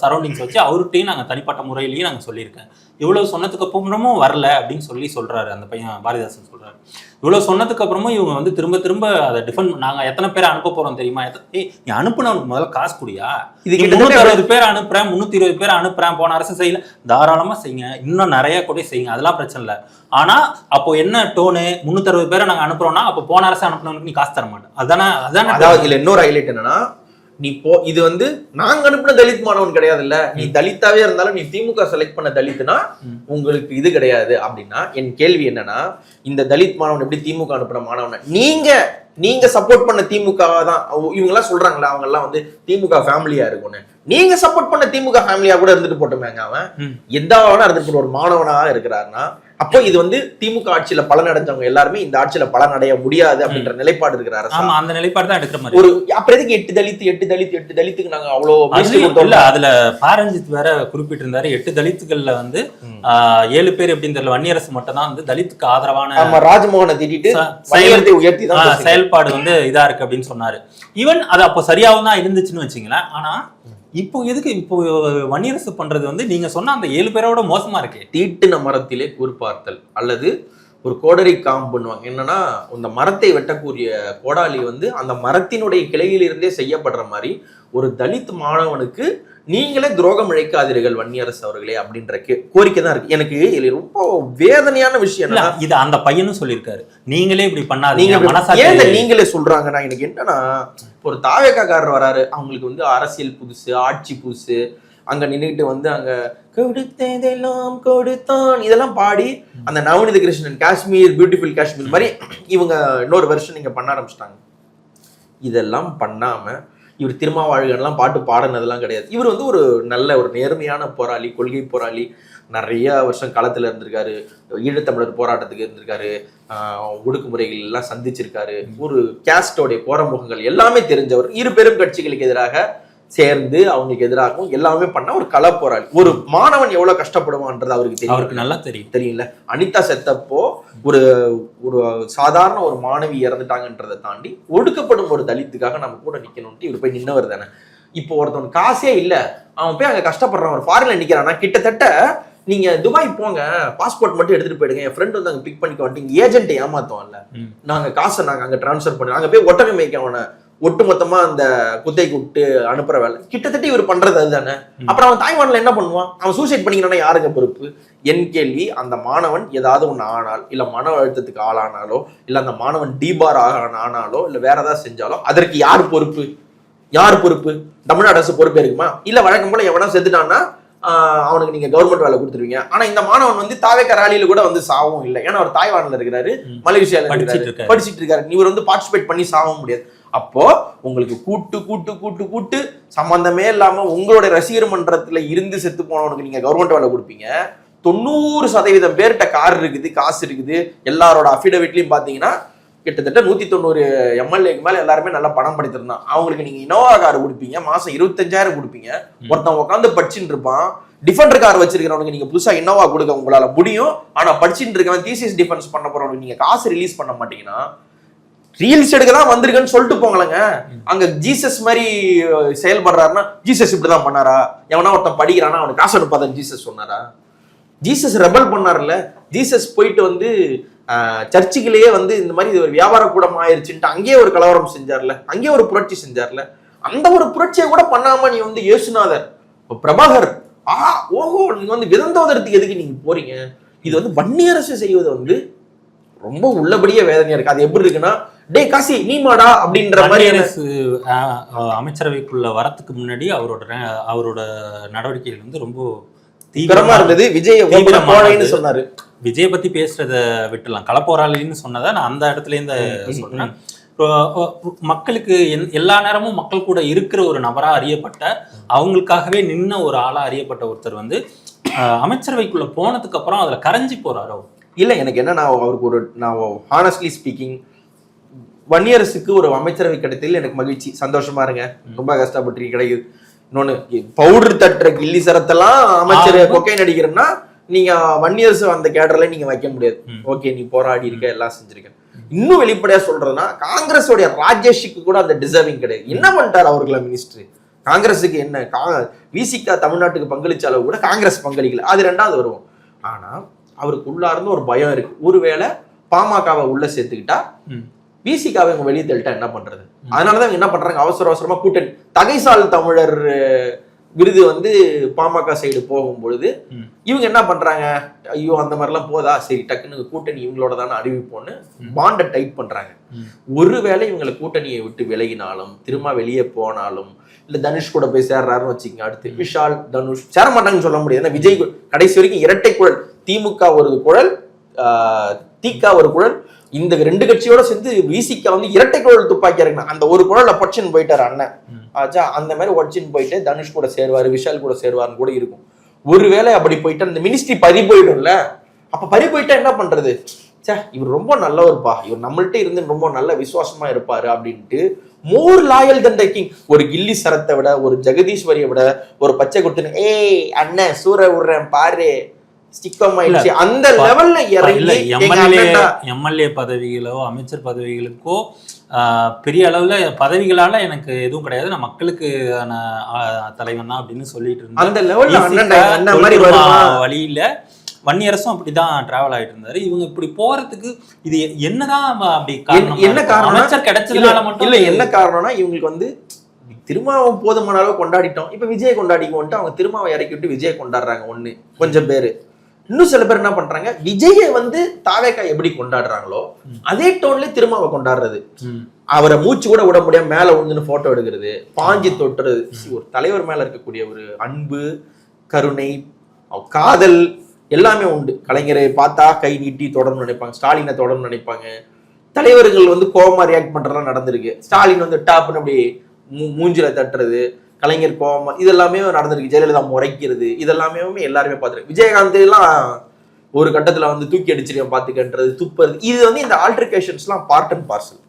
சரௌண்டிங்ஸ் வச்சு அவர்கிட்டையும் நாங்க தனிப்பட்ட முறையிலயும் நாங்க சொல்லியிருக்கேன். இவ்வளவு சொன்னதுக்கு அப்புறமும் வரல அப்படின்னு சொல்லி சொல்றாரு அந்த பையன், பாரதிதாசன் சொல்றாரு. இவ்வளவு சொன்னதுக்கு அப்புறமும் இவங்க வந்து திரும்ப திரும்ப அதை டிஃபெண்ட், நாங்க எத்தனை பேரை அனுப்ப போறோம் தெரியுமா, நீ அனுப்புனவனுக்கு முதல்ல காசு குடியா, இது 360 பேர் அனுப்புறேன், 320 பேர் அனுப்புறேன், போன அரசு செய்யல, தாராளமா செய்யுங்க, இன்னும் நிறைய கூட செய்யுங்க, அதெல்லாம் பிரச்சனை இல்லை. ஆனா அப்போ என்ன டோனு, 360 பேரை நாங்க அனுப்புறோம்னா அப்போ போன அரசு அனுப்புனவனுக்கு நீ காசு தர மாட்டேன், அதானே. அதாவது இதுல இன்னொரு ஹைலைட் என்னன்னா, நீ இது வந்து நாங்க அனுப்பின தலித் மாணவன் கிடையாது இல்ல, நீ தலித்தாவே இருந்தாலும் நீ திமுக செலக்ட் பண்ண தலித்னா உங்களுக்கு இது கிடையாது அப்படின்னா, என் கேள்வி என்னன்னா, இந்த தலித் மாணவன் எப்படி திமுக அனுப்பின மாணவன் நீங்க நீங்க சப்போர்ட் பண்ண திமுக தான் இவங்க எல்லாம் சொல்றாங்களா, அவங்க எல்லாம் வந்து திமுக ஃபேமிலியா இருக்கும்னு. நீங்க சப்போர்ட் பண்ண திமுக ஃபேமிலியா கூட இருந்துட்டு போட்டோமேங்க. அவன் எந்தாவனா இருந்துட்டு ஒரு மாணவனா இருக்கிறாருன்னா அப்போ இது வந்து திமுக ஆட்சியில பலன் அடைஞ்சவங்க எல்லாருமே இந்த ஆட்சியில பலன் அடைய முடியாது அப்படின்ற நிலைப்பாடு இருக்கிற அரசு. ஆமா, அந்த நிலைப்பாடு தான் எடுக்கிற மாதிரி. ஒரு அப்புறம் எதுக்கு 8 தலித்துக்கு நாங்க அவ்வளவு இல்ல, அதுல பாரஞ்சித் வேற குறிப்பிட்டு இருந்தாரு, 8 தலித்துகள்ல வந்து 7 பேர் எப்படின்னு தெரியல, வன்னியரசு மட்டும் தான் வந்து தலித்துக்கு ஆதரவான ராஜ்மோகனை திட்டிட்டு உயர்த்தி தான் செயல்பாடு வந்து இதா இருக்கு அப்படின்னு சொன்னாரு. ஈவன் அது அப்போ சரியாவும் தான் இருந்துச்சுன்னு வச்சுங்களேன். ஆனா இப்போ எதுக்கு இப்போ வன்னியரசு பண்றது வந்து நீங்க சொன்ன அந்த 7 பேரோட மோசமா இருக்கு. தீட்டின மரத்திலே கூர்பார்த்தல் அல்லது ஒரு கோடரி காம்பு பண்ணுவாங்க. என்னன்னா இந்த மரத்தை வெட்டக்கூடிய கோடாலி வந்து அந்த மரத்தினுடைய கிளையிலிருந்தே செய்யப்படுற மாதிரி ஒரு தலித் மாணவனுக்கு நீங்களே துரோகம் இழைக்காதீர்கள் வன்னியரசு அவர்களே அப்படின்ற கோரிக்கை தான் இருக்கு. எனக்கு இதுல ரொம்ப வேதனையான விஷயம் என்ன, இது அந்த பையனும் சொல்லியிருக்காரு, நீங்களே இப்படி பண்ணாதீங்க. நீங்களே சொல்றாங்கன்னா எனக்கு என்னன்னா, ஒரு தாவேக்காரர் வராரு, அவங்களுக்கு வந்து அரசியல் புதுசு, ஆட்சி புதுசு, அங்க நின்றுட்டு வந்து அங்க கொடுத்ததெல்லாம் கொடுத்தான் இதெல்லாம் பாடி அந்த நவநீத கிருஷ்ணன் காஷ்மீர் பியூட்டிஃபுல் காஷ்மீர் மாதிரி இவங்க இன்னொரு வருஷம் நீங்க பண்ண ஆரம்பிச்சிட்டாங்க. இதெல்லாம் பண்ணாம இவர் திருமாவளவன்லாம் பாட்டு பாடினதெல்லாம் கிடையாது. இவர் வந்து ஒரு நல்ல ஒரு நேர்மையான போராளி, கொள்கை போராளி, நிறைய வருஷம் களத்துல இருந்திருக்காரு, ஈழத்தமிழர் போராட்டத்துக்கு இருந்திருக்காரு, ஒடுக்குமுறைகள் எல்லாம் சந்திச்சிருக்காரு, ஒரு கேஸ்டோடைய கோரமுகங்கள் எல்லாமே தெரிஞ்சவர். இரு பெரும் கட்சிகளுக்கு எதிராக சேர்ந்து அவங்களுக்கு எதிராகவும் எல்லாமே பண்ண ஒரு கள போராளி. ஒரு மாணவன் எவ்வளவு கஷ்டப்படுவான்றது அவருக்கு தெரியும், அவருக்கு நல்லா தெரியல. அனிதா செத்தப்போ ஒரு ஒரு சாதாரண ஒரு மாணவி இறந்துட்டாங்கன்றதை தாண்டி ஒடுக்கப்படும் ஒரு தலித்துக்காக நம்ம கூட நிக்கணும்ட்டு இவர் போய் நின்னவர் தானே. இப்போ ஒருத்தவன் காசே இல்ல, அவன் போய் அங்க கஷ்டப்படுறான், ஒரு ஃபாரின்ல நிக்கிறான்னா கிட்டத்தட்ட நீங்க துபாய் போங்க, பாஸ்போர்ட் மட்டும் எடுத்துட்டு போயிடுங்க, என் ஃப்ரெண்ட் வந்து அங்க பிக் பண்ணிக்க வந்துட்டு ஏஜென்ட்டை ஏமாத்தோம்ல, நாங்க காசை நாங்க அங்க டிரான்ஸ்ஃபர் பண்ணி அங்க போய் ஒட்டகை மேய்க்க அவனை ஒட்டுமொத்தமா அந்த குத்தைக்கு விட்டு அனுப்புற வேலை கிட்டத்தட்ட இவர் பண்றது அதுதானே. அப்புறம் அவன் தாய்வான்ல என்ன பண்ணுவான், அவன் சூசைட் பண்ணிக்கிறானா யாருங்க பொறுப்பு? என் கேள்வி, அந்த மாணவன் ஏதாவது ஒண்ணு ஆனால், இல்ல மன அழுத்தத்துக்கு ஆளானாலோ, இல்ல அந்த மாணவன் டிபார் ஆனாலோ, இல்ல வேற ஏதாவது செஞ்சாலோ அதற்கு யார் பொறுப்பு? யார் பொறுப்பு? தமிழ்நாடு அரசு பொறுப்பு இருக்குமா? இல்ல வழக்கம் போல எவனா செத்துட்டான்னா அவனுக்கு நீங்க கவர்மெண்ட் வேலை கொடுத்துருவீங்க. ஆனா இந்த மாணவன் வந்து தாவேக்க ராலியில கூட வந்து சாவும் இல்லை, ஏன்னா அவர் தாய்வான்ல இருக்கிறாரு, மலேசியால படிச்சுட்டு இருக்காரு. இவர் வந்து பார்ட்டிசிபேட் பண்ணி சாவும் முடியாது. அப்போ உங்களுக்கு கூட்டு கூட்டு கூட்டு கூட்டு சம்பந்தமே இல்லாம உங்களுடைய ரசிகர் மன்றத்துல இருந்து செத்து போனவனுக்கு நீங்க கவர்மெண்ட் வேலை கொடுப்பீங்க. 90% பேர்கிட்ட கார் இருக்குது, காசு இருக்குது, எல்லாரோட அஃபிடவிட்லயும் பாத்தீங்கன்னா கிட்டத்தட்ட 190 எம்எல்ஏக்கு மேல எல்லாருமே நல்லா பணம் படித்திருந்தான். அவங்களுக்கு நீங்க இனோவா கார் கொடுப்பீங்க, மாசம் 25,000 கொடுப்பீங்க. ஒருத்தன் உட்காந்து படிச்சுட்டு இருப்பான், டிஃபெண்டர் கார் வச்சிருக்கிறவனுக்கு நீங்க புதுசா இனோவா கொடுக்க உங்களால முடியும். ஆனா படிச்சுட்டு இருக்கவன் தீசிஸ் டிஃபென்ஸ் பண்ண போறவனுக்கு நீங்க காசு ரிலீஸ் பண்ண மாட்டீங்கன்னா ரீல்ஸ் எடுக்க தான் வந்திருக்குன்னு சொல்லிட்டு போங்களேங்க. அங்க ஜீசஸ் மாதிரி செயல்படுறாருன்னா ஜீசஸ் இப்படிதான் பண்ணாரா? எவனா ஒருத்தன் படிக்கிறானா அவனுக்கு காசு அனுப்பாதான் ஜீசஸ் சொன்னாரா? ஜீசஸ் ரெபல் பண்ணார்ல, ஜீசஸ் போயிட்டு வந்து சர்ச்சுக்குள்ளேயே வந்து இந்த மாதிரி இது ஒரு வியாபார கூடம் ஆயிருச்சுன்ட்டு அங்கேயே ஒரு கலவரம் செஞ்சார்ல, அங்கேயே ஒரு புரட்சி செஞ்சார்ல. அந்த ஒரு புரட்சியை கூட பண்ணாம நீ வந்து இயேசுநாதர், பிரபாகர், ஓஹோ நீங்க வந்து விதந்தோதரத்துக்கு எதுக்கு நீங்க போறீங்க? இது வந்து வன்னியரசு செய்வது வந்து ரொம்ப உள்ளபடியே வேதனையா இருக்கு. அது எப்படி இருக்குன்னா, டே காசி நீ மாடா அப்படின்ற மாதிரி. அமைச்சரவைக்குள்ள வரத்துக்கு முன்னாடி அவரோட நடவடிக்கைகள் வந்து ரொம்ப தீவிரமா இருந்தது. விஜய் சொன்னாரு, விஜய் பத்தி பேசுறத விட்டுலாம், களப்போராளின்னு சொன்னதை நான் அந்த இடத்துல இருந்து சொன்னேன். மக்களுக்கு எல்லா நேரமும் மக்கள் கூட இருக்கிற ஒரு நபரா அறியப்பட்ட, அவங்களுக்காகவே நின்ன ஒரு ஆளா அறியப்பட்ட ஒருத்தர் வந்து அமைச்சரவைக்குள்ள போனதுக்கு அப்புறம் அதுல கரைஞ்சி போறாரோ இல்ல. எனக்கு என்ன, அவருக்கு ஒரு நான் ஹானஸ்ட்லி ஸ்பீக்கிங் வன்னியரசுக்கு ஒரு அமைச்சரவை கிடைத்ததில் எனக்கு மகிழ்ச்சி, சந்தோஷமா இருங்க. ரொம்ப கஷ்டப்பட்டு கிடைக்குது. இன்னொன்னு, பவுடர் தட்டுற கில்லி சரத்தெல்லாம் அமைச்சர் கொக்கைன் அடிக்கிறேன்னா நீங்க வன்னியரசு அந்த கேடர்ல நீங்க வைக்க முடியாது. ஓகே, நீ போராடி இருக்க, எல்லாம் செஞ்சிருக்க. இன்னும் வெளிப்படையா சொல்றதுன்னா காங்கிரஸோடைய ராஜேஷுக்கு கூட அந்த டிசர்விங் கிடையாது. என்ன பண்ணிட்டார் அவர்களை மினிஸ்டர்? காங்கிரஸுக்கு என்ன, விசிகா தமிழ்நாட்டுக்கு பங்களிச்ச அளவு கூட காங்கிரஸ் பங்களிக்கல, அது ரெண்டாவது வருவோம். ஆனா அவருக்கு உள்ளார்ந்து ஒரு பயம் இருக்கு, ஒருவேளை பாமகவை உள்ள சேர்த்துக்கிட்டா விசிகாவை இவங்க வெளியே தள்ளிட்டா என்ன பண்றது? அதனாலதான் இவங்க என்ன பண்றாங்க, அவசர அவசரமா கூட்டணி தகைசால் தமிழர் விருது வந்து பாமக சைடு போகும் பொழுது இவங்க என்ன பண்றாங்க, ஐயோ அந்த மாதிரிலாம் போதா, சரி டக்குன்னு கூட்டணி இவங்களோட தானே அறிவிப்போன்னு பாண்டை டைட் பண்றாங்க. ஒருவேளை இவங்களை கூட்டணியை விட்டு விலகினாலும், திரும்ப வெளியே போனாலும், இல்ல தனுஷ் கூட போய் சேர்றாருன்னு வச்சுக்கோங்க, அடுத்து விஷால் தனுஷ் சேர மாட்டாங்கன்னு சொல்ல முடியாது. விஜய் கடைசி வரைக்கும் இரட்டை குழல், திமுக ஒரு குழல், தீகா ஒரு குழல், இந்த 2 கட்சியோட சேர்ந்து விசிகா வந்து இரட்டை குழல் துப்பாக்கி இறக்குனா அந்த ஒரு குழல பொச்சின்னு போயிட்டாரு அண்ணன் ஆச்சா. அந்த மாதிரி ஒடிச்சின்னு போயிட்டு தனுஷ் கூட சேருவாரு, விஷால் கூட சேருவாருன்னு கூட இருக்கும். ஒருவேளை அப்படி போயிட்டு அந்த மினிஸ்ட்ரி பறி போயிடும்ல, அப்ப பறி போயிட்டா என்ன பண்றது? சே இவர் ரொம்ப நல்லவர்ப்பா, இவர் நம்மள்ட்ட இருந்து ரொம்ப நல்ல விசுவாசமா இருப்பாரு அப்படின்ட்டு மோர் லாயல் தன் த கிங். ஒரு கில்லி சரத்தை விட, ஒரு ஜெகதீஸ்வரியை விட, ஒரு பச்சை குட்டுன்னு ஏய் அண்ணன் சூற விடுறேன் பாரு அந்த லெவல்ல இறங்கி எம்எல்ஏ பதவிகளோ அமைச்சர் பதவிகளுக்கோ பெரிய அளவுல பதவிகளால எனக்கு எதுவும் கிடையாது, நான் மக்களுக்கு தலைவன் தான் அப்படின்னு சொல்லிட்டு இருந்தேன். அந்த லெவல்ல வழியில வன்னியரசும் அப்படிதான் டிராவல் ஆயிட்டு இருந்தாரு. இவங்க இப்படி போறதுக்கு இது என்னதான் அப்படி என்ன காரணம்? அமைச்சர் கிடைச்சதுனால மட்டும் இல்ல. என்ன காரணம்னா இவங்களுக்கு வந்து திருமாவை போதுமான அளவு கொண்டாடிட்டோம், இப்ப விஜய் கொண்டாடிக்குவோன்ட்டு அவங்க திருமாவை இறக்கி விட்டு விஜய் கொண்டாடுறாங்க ஒண்ணு கொஞ்சம் பேரு. இன்னும் சில பேர் என்ன பண்றாங்க, விஜயை வந்து தாவேக்கா எப்படி கொண்டாடுறாங்களோ அதே டோன்ல திருமாவை கொண்டாடுறது. அவரை மூச்சு கூட விட முடியாம மேல விழுந்துன்னு போட்டோ எடுக்கிறது, பாஞ்சி தொட்டுறது. ஒரு தலைவர் மேல இருக்கக்கூடிய ஒரு அன்பு, கருணை, காதல் எல்லாமே உண்டு. கலைஞரை பார்த்தா கை நீட்டி தொடர்ந்து நினைப்பாங்க, ஸ்டாலினை தொடர்ந்து நினைப்பாங்க. தலைவர்கள் வந்து கோபமா ரியாக்ட் பண்றதெல்லாம் நடந்திருக்கு. ஸ்டாலின் வந்து டாப்னு அப்படி மூஞ்சில தட்டுறது, கலைஞர் கோபமா, இதெல்லாமே நடந்திருக்கு. ஜெயலலிதா முறைக்கிறது, இதெல்லாமே எல்லாருமே பார்த்துருக்கு. விஜயகாந்த் எல்லாம் ஒரு கட்டத்துல வந்து தூக்கி அடிச்சிருக்கேன் பாத்துக்கன்றது, துப்புறது, இது வந்து இந்த ஆல்ட்ரிகேஷன்ஸ் எல்லாம் பார்ட் அண்ட் பார்சல்.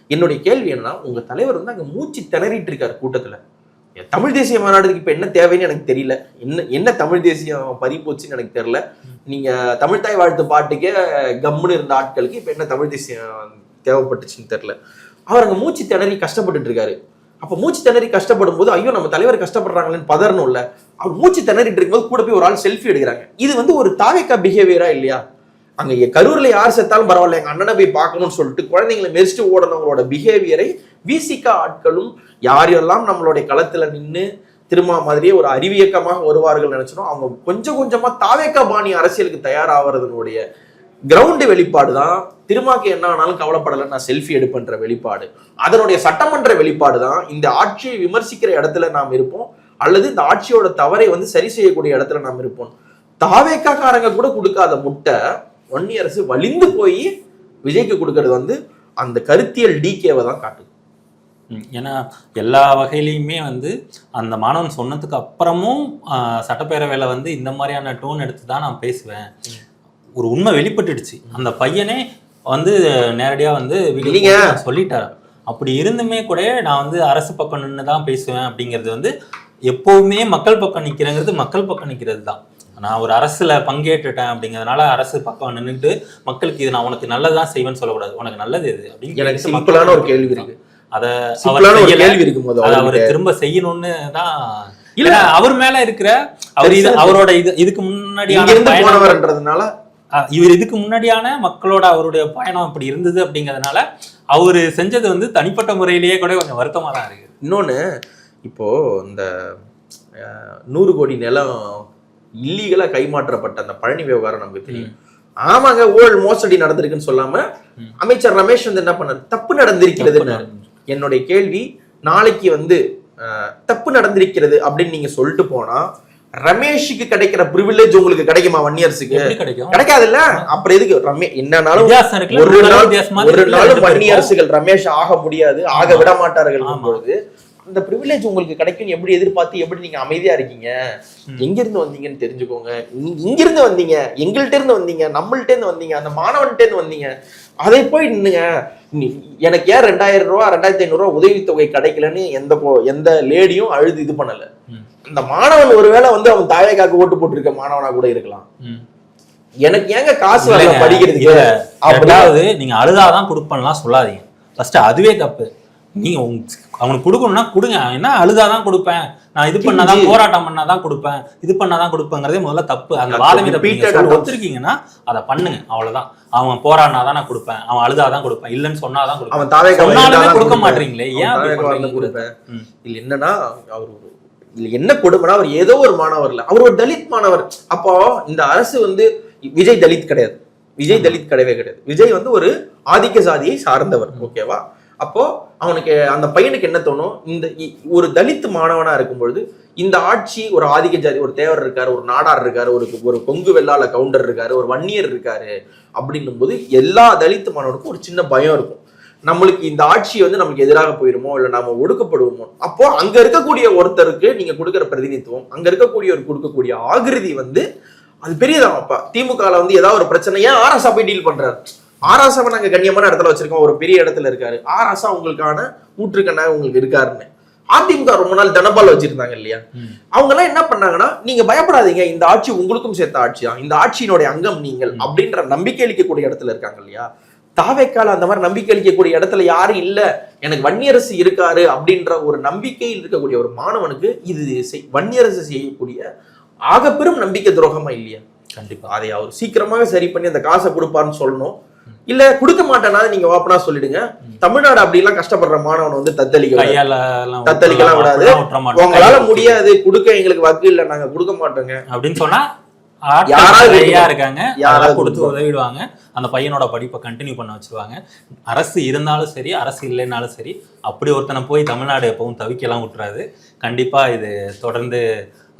என்னுடைய கேள்வி என்னன்னா, உங்க தலைவர் வந்து அங்க மூச்சு திணறிட்டு இருக்காரு கூட்டத்துல. தமிழ் தேசிய மாநாடுக்கு இப்ப என்ன தேவைன்னு எனக்கு தெரியல. என்ன தமிழ் தேசியம் பறி போச்சுன்னு எனக்கு தெரியல. நீங்க தமிழ்தாய் வாழ்த்து பாட்டுக்கே கம்முன்னு இருந்த ஆட்களுக்கு இப்ப என்ன தமிழ் தேசியம் தேவைப்பட்டுச்சுன்னு தெரியல. அவர் அங்க மூச்சு திணறி கஷ்டப்பட்டுட்டு இருக்காரு. அப்ப மூச்சு திணறி கஷ்டப்படும் போது ஐயோ நம்ம தலைவர் கஷ்டப்படுறாங்களேன்னு பதறணும்ல. அவர் மூச்சு திணறிட்டு இருக்கும்போது கூட போய் ஒரு ஆள் செல்ஃபி எடுக்கிறாங்க. இது வந்து ஒரு தாவேக்கா பிஹேவியரா இல்லையா? அங்க கரூர்ல யார் செத்தாலும் பரவாயில்ல, எங்க அண்ணனை போய் பார்க்கணும்னு சொல்லிட்டு குழந்தைங்களை மெரிச்சிட்டு ஓடனவங்களோட பிஹேவியரை விசிகா ஆட்களும் யாரெல்லாம் நம்மளுடைய களத்துல நின்று திருமா மாதிரியே ஒரு அறிவியக்கமாக வருவார்கள் நினைச்சோம், அவங்க கொஞ்சம் கொஞ்சமா தாவேக்கா பாணி அரசியலுக்கு தயாராகிறதுனுடைய கிரவுண்டு வெளிப்பாடு தான். திருமாக்கு என்ன ஆனாலும் கவலைப்படலை, நான் செல்ஃபி எடுப்பன்ற வெளிப்பாடு. அதனுடைய சட்டமன்ற வெளிப்பாடு தான் இந்த ஆட்சியை விமர்சிக்கிற இடத்துல நாம் இருப்போம், அல்லது இந்த ஆட்சியோட தவறை வந்து சரி செய்யக்கூடிய இடத்துல நாம் இருப்போம். தாவேக்கா காரங்க கூட கொடுக்காத முட்டை வன்னியரசு வலிந்து போய் விஜய்க்கு கொடுக்கறது வந்து அந்த கருத்தியல் டிகேவை தான் காட்டுது. ஏன்னா எல்லா வகையிலையுமே வந்து அந்த மாணவன் சொன்னதுக்கு அப்புறமும் சட்டப்பேரவையில் வந்து இந்த மாதிரியான டோன் எடுத்து தான் நான் பேசுவேன். ஒரு உண்மை வெளிப்பட்டுடுச்சு. அந்த பையனே வந்து நேரடியா வந்து சொல்லிட்டாரு. அப்படி இருந்துமே கூட நான் வந்து அரசு பக்கம் நின்று தான் பேசுவேன் அப்படிங்கிறது வந்து எப்பவுமே மக்கள் பக்கம் நிற்கிறேங்கிறது மக்கள் பக்கம் நிற்கிறது தான். நான் ஒரு அரசுல பங்கேற்றுட்டேன் அப்படிங்கிறதுனால அரசு பக்கம் நின்றுட்டு மக்களுக்கு இது நான் உனக்கு நல்லதான் செய்வேன்னு சொல்லக்கூடாது. உனக்கு நல்லது எது அப்படின்னு எனக்கு சிம்பிளான ஒரு கேள்வி இருக்கு. அதை அவர் திரும்ப செய்யணும்னு தான் இல்ல அவர் மேல இருக்கிற அவரோட இதுக்கு முன்னாடியானதுனால இவர் இதுக்கு முன்னாடியான மக்களோட அவருடைய பயணம் இப்படி இருந்தது அப்படிங்கிறதுனால அவரு செஞ்சது வந்து தனிப்பட்ட முறையிலேயே கூட கொஞ்சம் வருத்தமா தான் இருக்கு. இன்னொன்னு, இப்போ இந்த 100 கோடி நிலம் இல்லீகலா கைமாற்றப்பட்ட அந்த பழனி விவகாரம் நமக்கு தெரியும். ஆமாங்க, ஊழல் மோசடி நடந்திருக்குன்னு சொல்லாம அமைச்சர் ரமேஷ் வந்து என்ன பண்ணாரு, தப்பு நடந்திருக்கிறதுன்னு. என்னுடைய கேள்வி, நாளைக்கு வந்து தப்பு நடந்திருக்கிறது அப்படின்னு நீங்க சொல்லிட்டு போனா ரமேஷுக்கு கிடைக்கிற பிரிவிலேஜ் உங்களுக்கு கிடைக்குமா? வன்னியரசுக்கு கிடைக்காது இல்ல. அப்புறம் எதுக்கு என்னன்னாலும் ஒரு நாள் வன்னியரசுகள் ரமேஷ் ஆக முடியாது, ஆக விட மாட்டார்கள் பொழுது அந்த பிரிவிலேஜ் உங்களுக்கு கிடைக்கும். எப்படி எதிர்பார்த்து எப்படி நீங்க அமைதியா இருக்கீங்க? எங்க இருந்து வந்தீங்கன்னு தெரிஞ்சுக்கோங்க. இங்க இருந்து வந்தீங்க, எங்கள்கிட்ட இருந்து வந்தீங்க, நம்மள்ட்ட இருந்து வந்தீங்க, அந்த மாணவன்கிட்ட இருந்து வந்தீங்க. அதை போய் நின்னுங்க. எனக்கு ஏன் 2000 ரூபா 2500 ரூபா உதவித்தொகை கிடைக்கலன்னு எந்த லேடியும் அழுது இது பண்ணல. இந்த மாணவன் ஒருவேளை வந்து அவன் தாவேக்காக்கு ஓட்டு போட்டு மாணவனா கூட இருக்கலாம். எனக்கு ஏங்க காசு வரல படிக்கிறதுக்கு? அதாவது நீங்க அழுதாதான் கொடுப்பேன்லாம் சொல்லாதீங்க. ஃபர்ஸ்ட் அதுவே தப்பு. நீங்க அவனுக்கு கொடுக்கணும்னா கொடுங்க. என்ன அழுதாதான் கொடுப்பேன், நான் இது பண்ணாதான் போராட்டம் பண்ணாதான் கொடுப்பேன், இது பண்ணாதான் கொடுப்பேங்கிறதே முதல்ல தப்பு. அந்த வாதமே ஒத்துருக்கீங்கன்னா அதை பண்ணுங்க, அவ்வளவுதான். அவன் போராடினாதான் நான் கொடுப்பேன், அவன் அழுதாதான் கொடுப்பேன், இல்லைன்னு சொன்னாதான் கொடுப்பேன். கொடுக்க மாட்டீங்களே ஏன்? இல்ல என்னன்னா அவர் இல்ல என்ன கொடுமைனா, அவர் ஏதோ ஒரு மாணவர்ல அவர் ஒரு தலித் மாணவர். அப்போ இந்த அரசு வந்து விஜய் தலித் கிடையாது, விஜய் தலித் கிடையவே கிடையாது. விஜய் வந்து ஒரு ஆதிக்க சாதியை சார்ந்தவர், ஓகேவா? அப்போ அவனுக்கு அந்த பையனுக்கு என்ன தோணும், இந்த ஒரு தலித் மாணவனா இருக்கும் பொழுது இந்த ஆட்சி ஒரு ஆதிக்க ஜாதி, ஒரு தேவர் இருக்காரு, ஒரு நாடார் இருக்காரு, ஒரு கொங்கு வெள்ளாள கவுண்டர் இருக்காரு, ஒரு வன்னியர் இருக்காரு அப்படின்னும் போது எல்லா தலித்து மாணவனுக்கும் ஒரு சின்ன பயம் இருக்கும். நம்மளுக்கு இந்த ஆட்சி வந்து நமக்கு எதிராக போயிருமோ, இல்லை நாம ஒடுக்கப்படுவோமோ. அப்போ அங்க இருக்கக்கூடிய ஒருத்தருக்கு நீங்க கொடுக்குற பிரதிநிதித்துவம், அங்க இருக்கக்கூடிய ஒரு கொடுக்கக்கூடிய ஆகிருதி வந்து அது பெரியதான். அப்பா திமுக வந்து ஏதாவது ஒரு பிரச்சனை, ஏன் ஆராசா போய் டீல் பண்றாரு? ஆராசாவை நாங்க கண்ணியமான இடத்துல வச்சிருக்கோம், ஒரு பெரிய இடத்துல இருக்காரு. ஆராசா உங்களுக்கான ஊற்றுக்கண்ணாக உங்களுக்கு இருக்காருன்னு. அதிமுக ரொம்ப நாள் தனபால் வச்சிருந்தாங்க இல்லையா? அவங்க எல்லாம் என்ன பண்ணாங்கன்னா, நீங்க பயப்படாதீங்க, இந்த ஆட்சி உங்களுக்கும் சேர்த்த ஆட்சி தான், இந்த ஆட்சியினுடைய அங்கம் நீங்கள் அப்படின்ற நம்பிக்கை அளிக்கக்கூடிய இடத்துல இருக்காங்க இல்லையா? தாவேக்கால அந்த மாதிரி நம்பிக்கை அளிக்கக்கூடிய இடத்துல யாரும் இல்ல, எனக்கு வன்னியரசு இருக்காரு அப்படின்ற ஒரு நம்பிக்கையில் இருக்கக்கூடிய ஒரு மாணவனுக்கு இது வன்னியரசு செய்யக்கூடிய ஆகப்பெரும் நம்பிக்கை துரோகமா இல்லையா? கண்டிப்பா அதை அவர் சீக்கிரமாக சரி பண்ணி அந்த காசை கொடுப்பாருன்னு சொல்லணும். இல்ல கொடுக்க மாட்டேன்னா நீங்க ஓப்பனா சொல்லிடுங்க. தமிழ்நாடு அப்படி எல்லாம் கஷ்டப்படுற மாணவன் வந்து தத்தளிக்கலாம் விடாது. உங்களால முடியாது, கொடுக்க எங்களுக்கு வக்கு இல்ல, நாங்க கொடுக்க மாட்டோங்க அப்படின்னு சொன்னா யாராவது இருக்காங்க, யாராவது கொடுத்து உதவிடுவாங்க, அந்த பையனோட படிப்பை கண்டினியூ பண்ண வச்சிருவாங்க. அரசு இருந்தாலும் சரி, அரசு இல்லைன்னாலும் சரி, அப்படி ஒருத்தனை போய் தமிழ்நாடு எப்பவும் தவிக்கலாம் விட்டுறாது. கண்டிப்பா இது தொடர்ந்து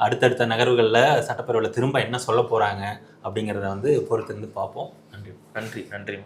அடுத்தடுத்த நகர்வுகளில் சட்டப்பேரவையில் திரும்ப என்ன சொல்ல போறாங்க அப்படிங்கிறத வந்து பொறுத்திருந்து பார்ப்போம். நன்றி. நன்றி.